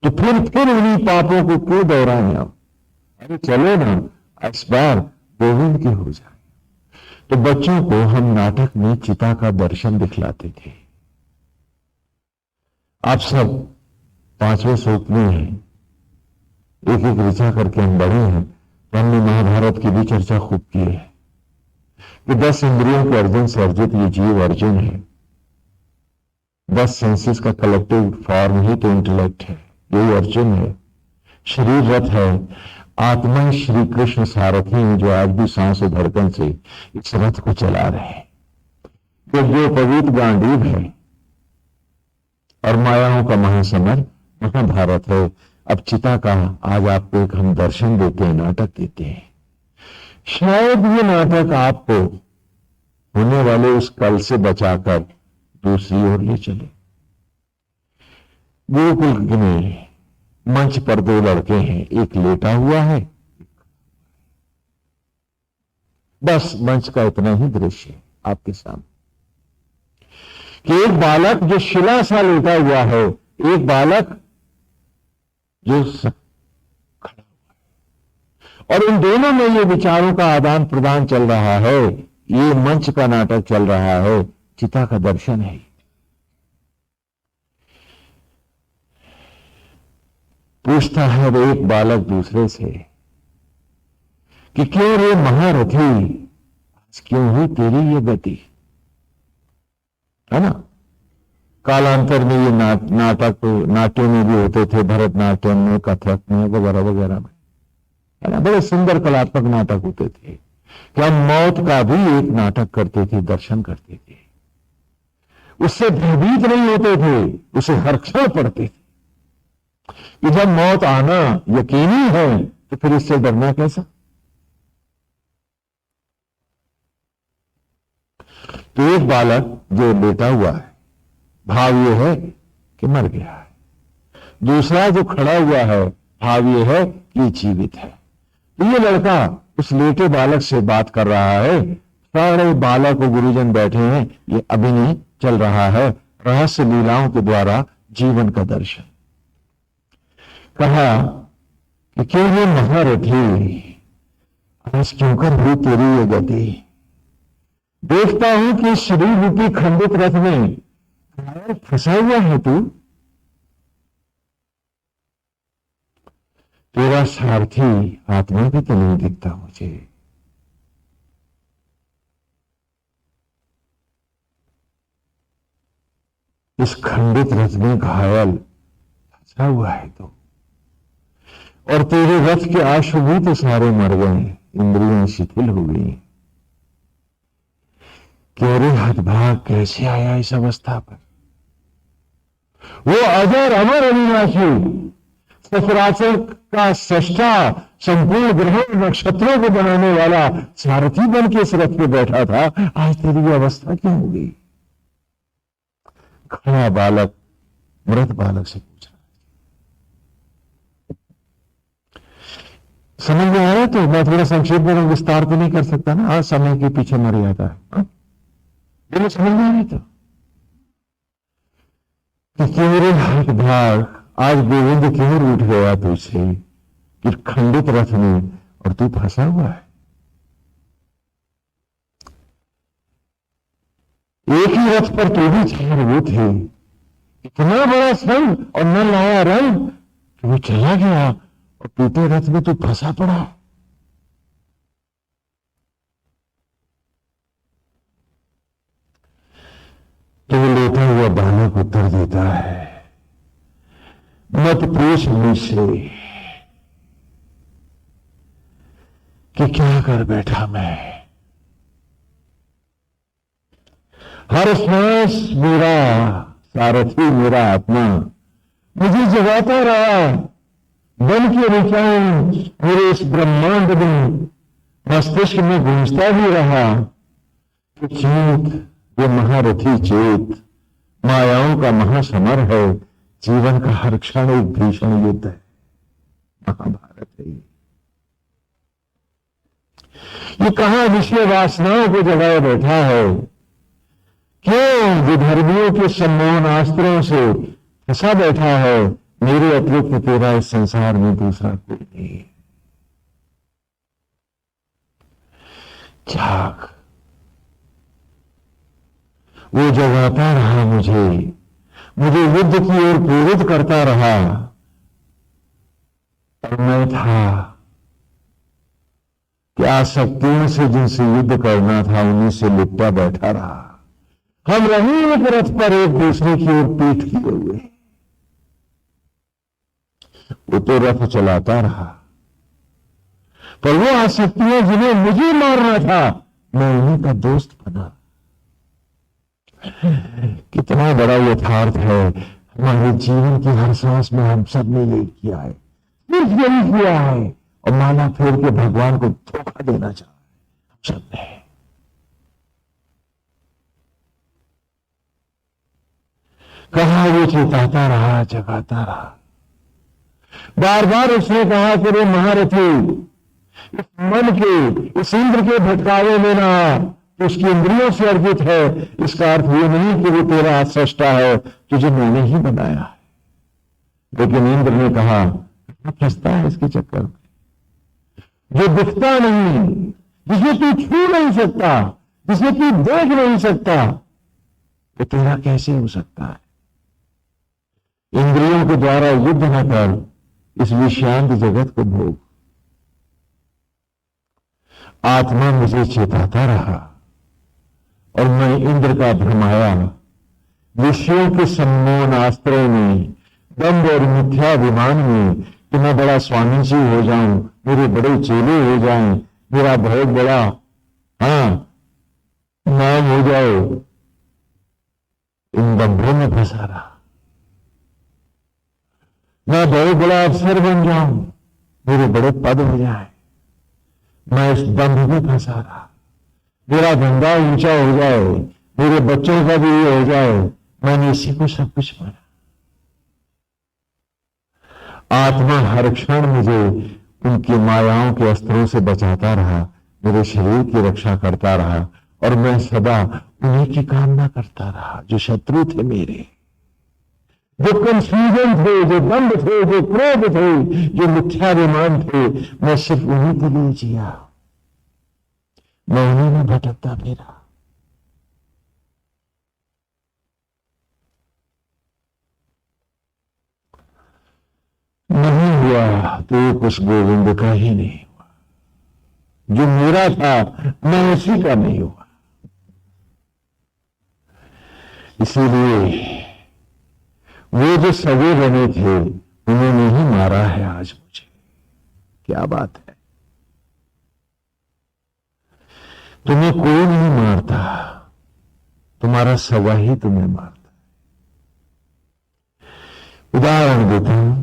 तो फिर उन्हीं पापों को क्यों दोहराएं हम। अरे चलो ना, इस बार गोविंद की हो जाए। तो बच्चों को हम नाटक में चिता का दर्शन दिखलाते थे। आप सब 5वें सूक्त में हैं, एक एक ऋचा करके हम बढ़े हैं, तो हमने महाभारत की भी चर्चा खूब की है कि 10 इंद्रियों के अर्जन से अर्जित ये जीव अर्जुन है। 10 सेंसेस का कलेक्टिव फॉर्म ही तो इंटेलेक्ट है, यही अर्जुन है। शरीर रथ है, आत्मा श्री कृष्ण सारथी हैं जो आज भी सांस और धड़कन से इस रथ को चला रहे हैं। तो जो पवित्र गांडीव है और मायाओं का महासमर महाभारत है। अब चिता का आज आपको एक हम दर्शन देते हैं, नाटक देते हैं। शायद ये नाटक आपको होने वाले उस कल से बचाकर दूसरी ओर ले चले। गोकुल में मंच पर 2 लड़के हैं, एक लेटा हुआ है, बस मंच का इतना ही दृश्य है आपके सामने कि एक बालक जो शिला सा लेटा हुआ है, एक बालक जो खड़ा हुआ है, और इन दोनों में ये विचारों का आदान प्रदान चल रहा है। ये मंच का नाटक चल रहा है, चिता का दर्शन है। पूछता है वो एक बालक दूसरे से कि क्यों रे महारथी, आज क्यों हुई तेरी ये गति, है ना। कालांतर में ये नाटक नाट्यों में भी होते थे, भरतनाट्यम में, कथक में, वगैरह वगैरह में, है ना। बड़े सुंदर कलात्मक नाटक होते थे कि हम मौत का भी एक नाटक करते थे, दर्शन करते थे। उससे भयभीत नहीं होते थे, उसे हर क्षण पढ़ते थे कि जब मौत आना यकीनी है तो फिर इससे डरना कैसा। तो एक बालक जो लेटा हुआ है, भाव ये है कि मर गया है। दूसरा जो खड़ा हुआ है, भाव ये है कि जीवित है। तो ये लड़का उस लेटे बालक से बात कर रहा है। सारे बालक और गुरुजन बैठे हैं, ये अभिनय चल रहा है, रहस्य लीलाओं के द्वारा जीवन का दर्शन। कहा कि क्यों ये महारथी, आज क्यों कर हुई तेरी ये गति। देखता हूं कि शरीर रूपी खंडित रथ में फंसा हुआ है तू। तेरा सारथी आत्मा भी तो नहीं दिखता मुझे। इस खंडित रथ में घायल फंसा हुआ है तो, और तेरे रथ के आशु भी तो सारे मर गए, इंद्रियां शिथिल हो गई। तेरे हतभाग कैसे आया इस अवस्था पर। वो अजर अमर अविनाशी सचराचर का सृष्टा, संपूर्ण ग्रहों नक्षत्रों को बनाने वाला सारथी बन के इस रथ पे बैठा था, आज तेरी अवस्था क्यों हो गई। खड़ा बालक मृत बालक से पूछ रहा है। समझ में आया तो मैं थोड़ा संक्षेप में विस्तार तो नहीं कर सकता ना, आज समय के पीछे मर जाता है। बोलो समझ में आया तो तेरे हाथ भाग आज गोविंद क्यों रूठ गया तुझसे कि खंडित रथ में और तू फंसा हुआ है। एक ही रथ पर तो भी 4 वो थे, इतना बड़ा संग और न लाया रंग कि वो चला गया और टूटे रथ में तू फंसा पड़ा। तो वो लेटा हुआ बालक उत्तर देता है, मत पूछ मुझसे कि क्या कर बैठा मैं। हर सांस मेरा सारथी, मेरा आत्मा मुझे जगाता रहा, बन के ऋचाएं मेरे इस ब्रह्मांड में मस्तिष्क में गूंजता भी रहा। तो चेत, ये महारथी चेत, मायाओं का महासमर है, जीवन का हर क्षण एक भीषण युद्ध है, महाभारत है। ये कहां विषय वासनाओं को जगाए बैठा है, क्यों विधर्मियों के सम्मोहनास्त्रों से फंसा बैठा है। मेरे अतिरिक्त तेरा इस संसार में दूसरा कोई नहीं। जाग, वो जगाता रहा मुझे युद्ध की ओर प्रेरित करता रहा, और मैं था कि आसक्तियों से जिनसे युद्ध करना था उन्हीं से लिपटा बैठा रहा। हम रही एक रथ पर एक दूसरे की ओर पीठ किए हुए, वो तो रथ चलाता रहा, पर वो आसक्तियां जिन्हें मुझे मारना था मैं उन्हीं का दोस्त बना। कितना बड़ा यथार्थ है, हमारे जीवन की हर सांस में हम सब ने यही किया है, सिर्फ यही किया है, और माला फेर के भगवान को धोखा देना चाह रहे हम सब ने। कहा वो चेताता रहा, जगाता रहा, बार बार उसने कहा कि रे महारथी, इस मन के, इस इंद्र के भटकावे में ना, उसकी इंद्रियों से अर्जित है, इसका अर्थ ये नहीं कि वो तेरा सृष्टा है, तुझे मैंने ही बनाया है। लेकिन इंद्र ने कहा, फंसता है इसके चक्कर में, जो दिखता नहीं, जिसे तू छू नहीं सकता, जिसे तू देख नहीं सकता, वो तेरा कैसे हो सकता है। इंद्रियों के द्वारा युद्ध न कर, इस विषांत जगत को भोग। आत्मा मुझे चेताता रहा और मैं इंद्र का भ्रमाया, विषयों के सम्मोहन आस्त्रों में, दंभ और मिथ्याभिमान में कि मैं बड़ा स्वामी जी हो जाऊं, मेरे बड़े चेले हो जाएं, मेरा बहुत बड़ा नाम हो जाए, इन दंभों में फंसा रहा। मैं बहुत बड़ा अफसर बन जाऊं, मेरे बड़े पद हो जाए, मैं इस दंभ में फंसा रहा। मेरा धंधा ऊंचा हो जाए, मेरे बच्चों का भी ये हो जाए, मैंने इसी को सब कुछ माना। आत्मा हर क्षण मुझे उनकी मायाओं के अस्त्रों से बचाता रहा, मेरे शरीर की रक्षा करता रहा, और मैं सदा उन्हीं की कामना करता रहा जो शत्रु थे मेरे, जो कंफ्यूजन थे, जो दंभ थे, जो क्रोध थे, जो मिथ्याभिमान थे। मैं सिर्फ उन्हीं के लिए जिया, मैं उन्हीं में भटकता फिरा। नहीं हुआ तो कुछ गोविंद का ही नहीं हुआ, जो मेरा था मैं उसी का नहीं हुआ। इसीलिए वो जो सगे बने थे उन्होंने ही मारा है आज मुझे। क्या बात है, तुम्हें कोई नहीं मारता, तुम्हारा सगा ही तुम्हें मारता है। उदाहरण देता हूं,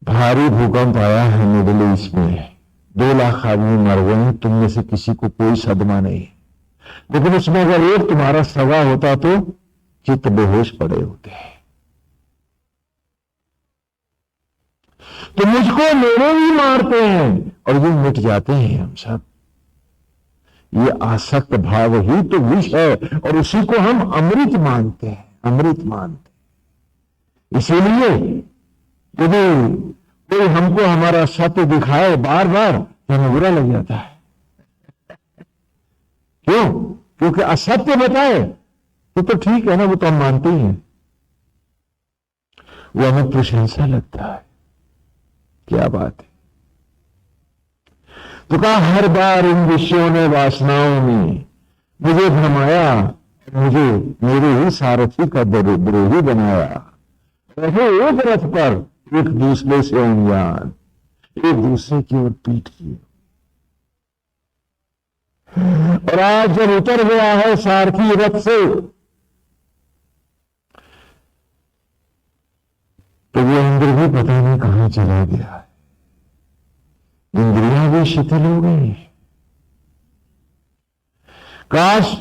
भारी भूकंप आया है मिडिल ईस्ट में, 2 लाख आदमी मर गए हैं, तुम में से किसी को कोई सदमा नहीं, लेकिन उसमें अगर एक तुम्हारा सगा होता तो चित्त बेहोश पड़े होते हैं। तो मुझको मेरे ही मारते हैं और ये मिट जाते हैं हम सब। ये आसक्त भाव ही तो विष है, और उसी को हम अमृत मानते हैं, अमृत मानते हैं। इसीलिए यदि कोई हमको हमारा सत्य दिखाए बार बार तो हमें बुरा लग जाता है। क्यों? क्योंकि असत्य बताए तो ठीक है ना, वो तो हम मानते ही हैं, वो हमें प्रशंसा लगता है। क्या बात है। तो कहा हर बार इन विषयों ने, वासनाओं में मुझे भ्रमाया, मुझे मेरे ही सारथी का द्रोही बनाया। रहे एक रथ पर एक दूसरे से अनजान, एक दूसरे की ओर पीठ किए। और आज जब उतर गया है सारथी रथ से, तो वो इंद्र भी पता नहीं कहां चला गया है, इंद्रियां भी शिथिल हो गई। काश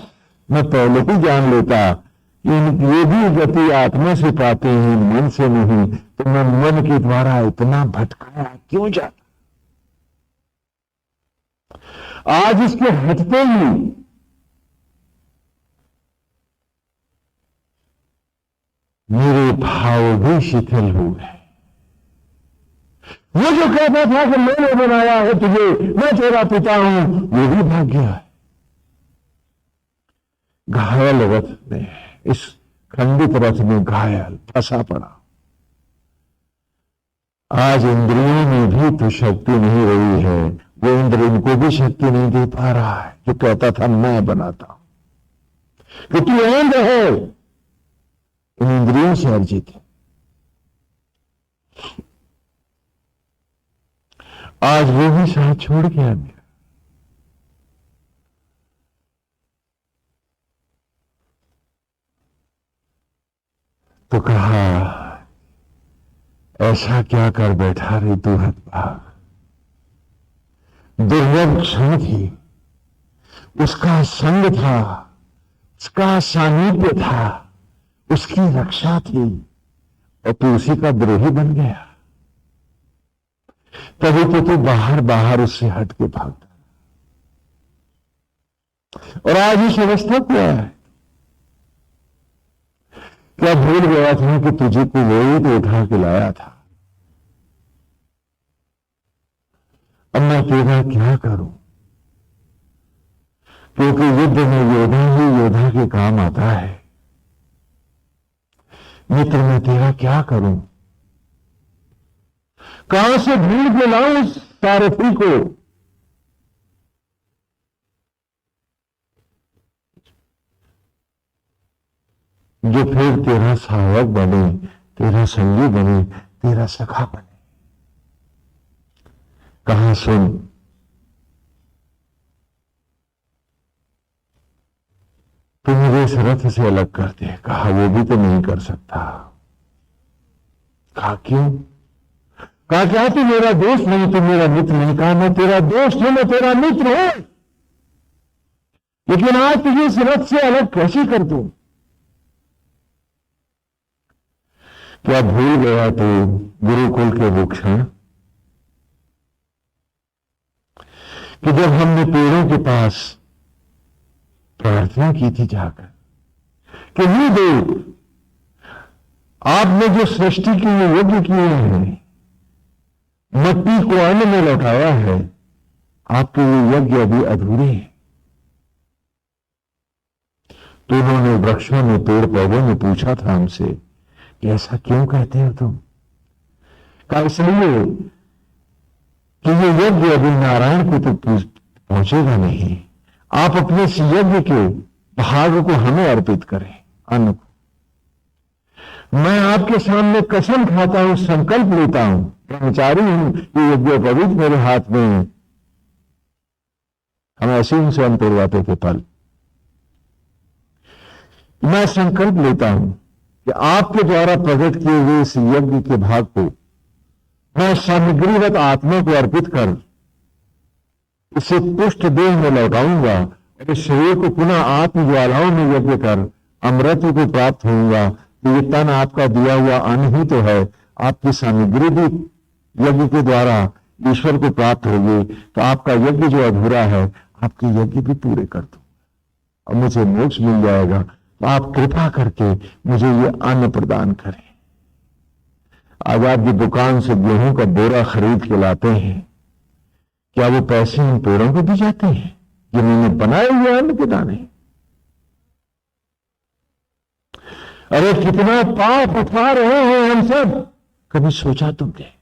मैं पहले ही जान लेता कि ये भी गति आत्मा से पाते हैं, मन से नहीं, तो मैं मन के द्वारा इतना भटकाया क्यों जाता। आज इसके हटते ही मेरे भाव भी शिथिल हुए। वो जो कहता था कि मैंने बनाया है तुझे, मैं तेरा पिता हूं, वो भी भाग गया है। घायल रथ में, इस खंडित रथ में घायल फंसा पड़ा। आज इंद्रियों में भी तो शक्ति नहीं रही है, वो इंद्र इनको भी शक्ति नहीं दे पा रहा है जो कहता था मैं बनाता हूं, क्योंकि इंद्र है इन इंद्रियों से अर्जित है। आज वो भी साथ छोड़ गया मेरा। तो कहा ऐसा क्या कर बैठा रे तू हतभाग, दुर्लभ क्षण थी, उसका संग था, उसका सानिध्य था, उसकी रक्षा थी, और तू उसी का द्रोही बन गया। तभी तो तू बाहर बाहर उससे हट के भागता, और आज इस अवस्था को है। क्या भूल गया था कि तुझे को वही तो उठा के लाया था। अब मैं तेरा क्या करूं, क्योंकि युद्ध में योद्धा ही योद्धा के काम आता है। मित्र मैं तेरा क्या करूं, कहां से ढूंढ के लाऊं उस सारथी को। जो फिर तेरा सहायक बने, तेरा संगी बने, तेरा सखा बने। कहा सुन, तू मुझे इस रथ से अलग कर दे। कहा वो भी तो नहीं कर सकता। कहा क्यों? कहा क्या तू मेरा दोस्त नहीं, तू मेरा मित्र नहीं। कहा मैं तेरा दोस्त हूं, मैं तेरा मित्र हूं, लेकिन आज तुझे इस रथ से अलग कैसे कर दूं? क्या भूल गया तू गुरुकुल के वो क्षण कि जब हमने पेड़ों के पास प्रार्थना की थी जाकर कि हे देव, आपने जो सृष्टि के लिए यज्ञ किए हैं, मिट्टी को अन्न में लौटाया है, आपके ये यज्ञ अभी अधूरे हैं। तो उन्होंने वृक्षों ने, पेड़ पौधों ने पूछा था हमसे कि ऐसा क्यों कहते हो तुम? कहा इसलिए कि ये यज्ञ अभी नारायण को तो पहुंचेगा नहीं। आप अपने इस यज्ञ के भाग को हमें अर्पित करें, अन्न को। मैं आपके सामने कसम खाता हूं, संकल्प लेता हूं, ब्रह्मचारी हूं, ये यज्ञ पवित्र मेरे हाथ में है। हम ऐसे ही स्वयं तोड़वाते थे पल। मैं संकल्प लेता हूं कि आपके द्वारा प्रकट किए हुए इस यज्ञ के भाग को मैं सामग्रीवत आत्मा को अर्पित कर इसे पुष्ट देह में लौटाऊंगा, और इस शरीर को पुनः आत्म ज्वालाओं में यज्ञ कर अमृत को प्राप्त होऊंगा। तो ये तन आपका दिया हुआ अन्न ही तो है, आपकी सामग्री भी यज्ञ के द्वारा ईश्वर को प्राप्त होगी। तो आपका यज्ञ जो अधूरा है, आपके यज्ञ भी पूरे कर दो और मुझे मोक्ष मिल जाएगा। तो आप कृपा करके मुझे ये अन्न प्रदान करें। आज आप जो दुकान से गेहूं का बोरा खरीद के लाते हैं, क्या वो पैसे इन पेड़ों को दी जाते हैं जिन्होंने बनाए हुए अन्न के दाने? अरे कितना पाप उठा रहे हैं हम सब, कभी सोचा तुमने?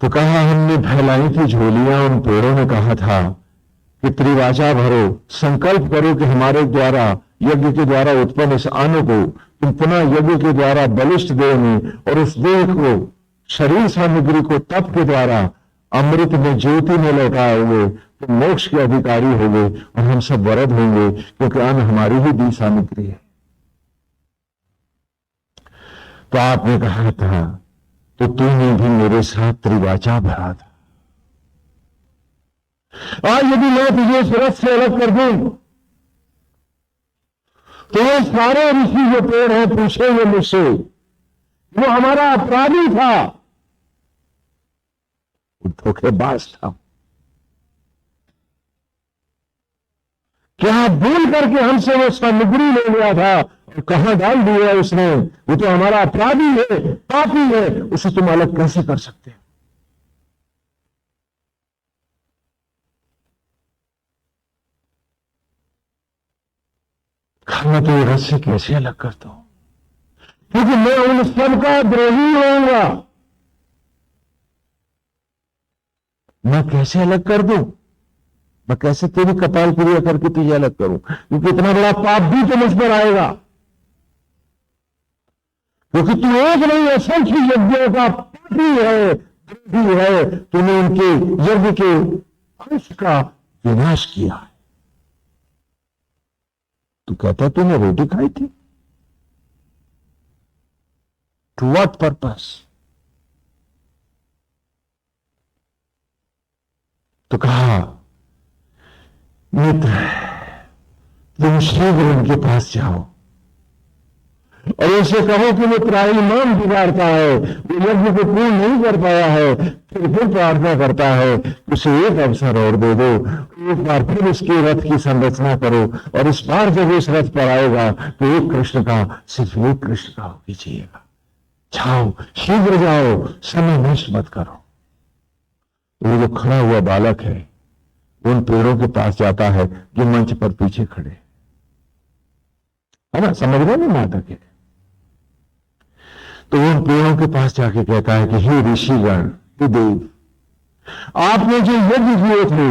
तो कहा हमने फैलाई थी झोलियां, उन पेड़ों ने कहा था कि त्रिवाचा भरो, संकल्प करो कि हमारे द्वारा यज्ञ के द्वारा उत्पन्न इस अन्न को तुम पुनः यज्ञ के द्वारा बलिष्ठ देह में, और उस देह को, शरीर सामग्री को तप के द्वारा अमृत में, ज्योति में लौटाओगे, तुम मोक्ष के अधिकारी होगे और हम सब वरद होंगे, क्योंकि अन्न हमारी ही दी सामग्री है। तो आपने कहा था तो तूने भी मेरे साथ त्रिवाचा भरा था। आज यदि मैं तुझे सूरज से अलग कर दूं तो ये सारे ऋषि जो पेड़ हैं पूछेंगे मुझसे, वो हमारा अपराधी था, वो धोखेबाज था, क्या भूल करके हमसे वो सामग्री ले लिया था और कहां डाल दिया उसने? वो तो हमारा अपराधी है, पापी है, उसे तुम अलग कैसे कर सकते हो? मैं तो ये रस से कैसे अलग करता हूं, क्योंकि मैं उन सबका द्रोही होऊंगा। मैं कैसे अलग कर दूं, मैं कैसे तेरी कपाल क्रिया करके तुझे अलग करूं, क्योंकि इतना बड़ा पाप भी तो मुझ पर आएगा, क्योंकि तू एक नहीं असंख्य यज्ञों का पापी है, द्रोही है। तूने उनके यज्ञ के अंश का विनाश किया है। तू कहता तूने रोटी खाई थी, टू व्हाट पर्पस? तो कहा, मित्र तुम शीघ्र उनके पास जाओ और उसे कहो कि वो त्राहिमाम बिगाड़ता है, वो यज्ञ को पूर्ण नहीं कर पाया है, फिर प्रार्थना करता है, उसे एक अवसर और दे दो, एक बार फिर उसके रथ की संरचना करो, और इस बार जब उस रथ पर आएगा तो एक कृष्ण का, सिर्फ एक कृष्ण का कीजिएगा। जाओ, शीघ्र जाओ, समय नष्ट मत करो। वो जो खड़ा हुआ बालक है उन पेड़ों के पास जाता है जो मंच पर पीछे खड़े है ना, समझ रहे ना नाटक है। तो उन पेड़ों के पास जाके कहता है कि हे ऋषिगण, हे देव, आपने जो यज्ञ किए थे,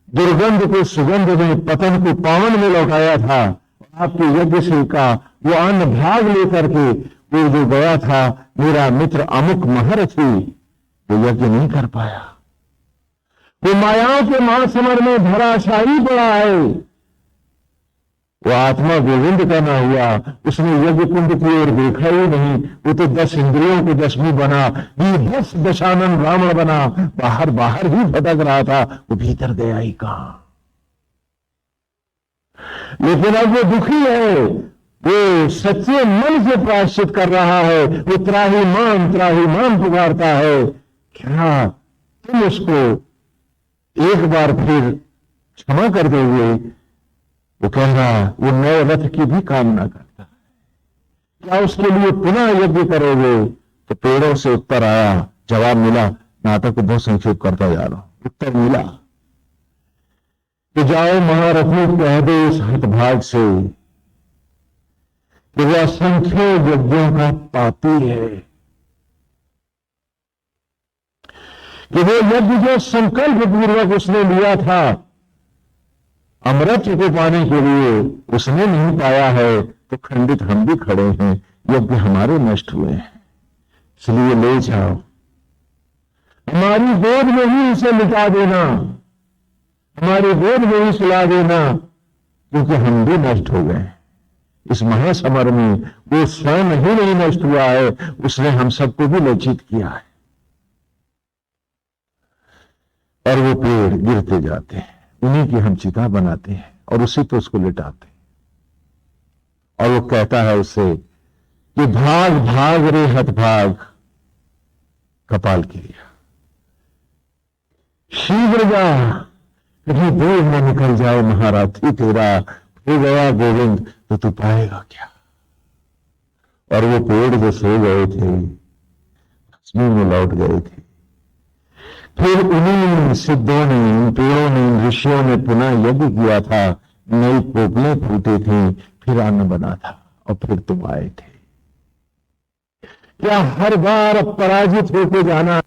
दुर्गंध को सुगंध में, पतन को पावन में लौटाया था, आपके यज्ञ से का वो अन्न भाग लेकर के वो जो गया था मेरा मित्र अमुक महारथी, वो यज्ञ नहीं कर पाया, वो मायाओं के महासमर में धराशायी पड़ा है, वो आत्मा गोविंद का ना हुआ, उसने यज्ञ कुंड की ओर देखा ही नहीं, वो तो 10 इंद्रियों को 10वीं बना, ये 10 दशानन रावण बना, बाहर बाहर ही भटक रहा था, वो भीतर गया ही कहां। लेकिन अब वो दुखी है, वो सच्चे मन से प्रायश्चित कर रहा है, वो त्राहिमाम पुकारता है। क्या तुम उसको एक बार फिर क्षमा कर दोगे? वो कह रहा, वो नए रथ की भी कामना करता है, क्या उसके लिए पुनः यज्ञ करोगे? तो पेड़ों से उत्तर आया, जवाब मिला, नाटक को बहुत संक्षेप करता जा रहा हूं। उत्तर मिला कि जाओ महारथी, कह दो इस हतभाग से कि वह असंख्य यज्ञों का पापी है, कि वो यज्ञ जो संकल्प पूर्वक उसने लिया था अमृत को पाने के लिए, उसने नहीं पाया है, तो खंडित हम भी खड़े हैं, यज्ञ हमारे नष्ट हुए हैं, इसलिए ले जाओ, हमारी गोद में ही उसे मिटा देना, हमारी गोद में ही सुला देना, क्योंकि हम भी नष्ट हो गए इस महासमर में। वो स्वयं ही नहीं नष्ट हुआ है, उसने हम सबको भी लज्जित किया है। और वो पेड़ गिरते जाते हैं, उन्हीं की हम चिता बनाते हैं और उसी पे उसको लिटाते हैं। और वो कहता है उससे कि भाग भाग रे हतभाग, कपाल क्रिया, शीघ्र जा, कहीं दूर न निकल जाए महारथी तेरा, हो गया गोविंद तो तू पाएगा क्या? और वो पेड़ जो सो गए थे भस्मी में लौट गए थे। फिर उन्हीं सिद्धों ने, इन पेड़ों ने, इन ऋषियों ने पुनः यज्ञ किया था, नई पोपलें फूटे थी, फिर अन्न बना था, और फिर तुम आए थे। क्या हर बार अब पराजित होकर जाना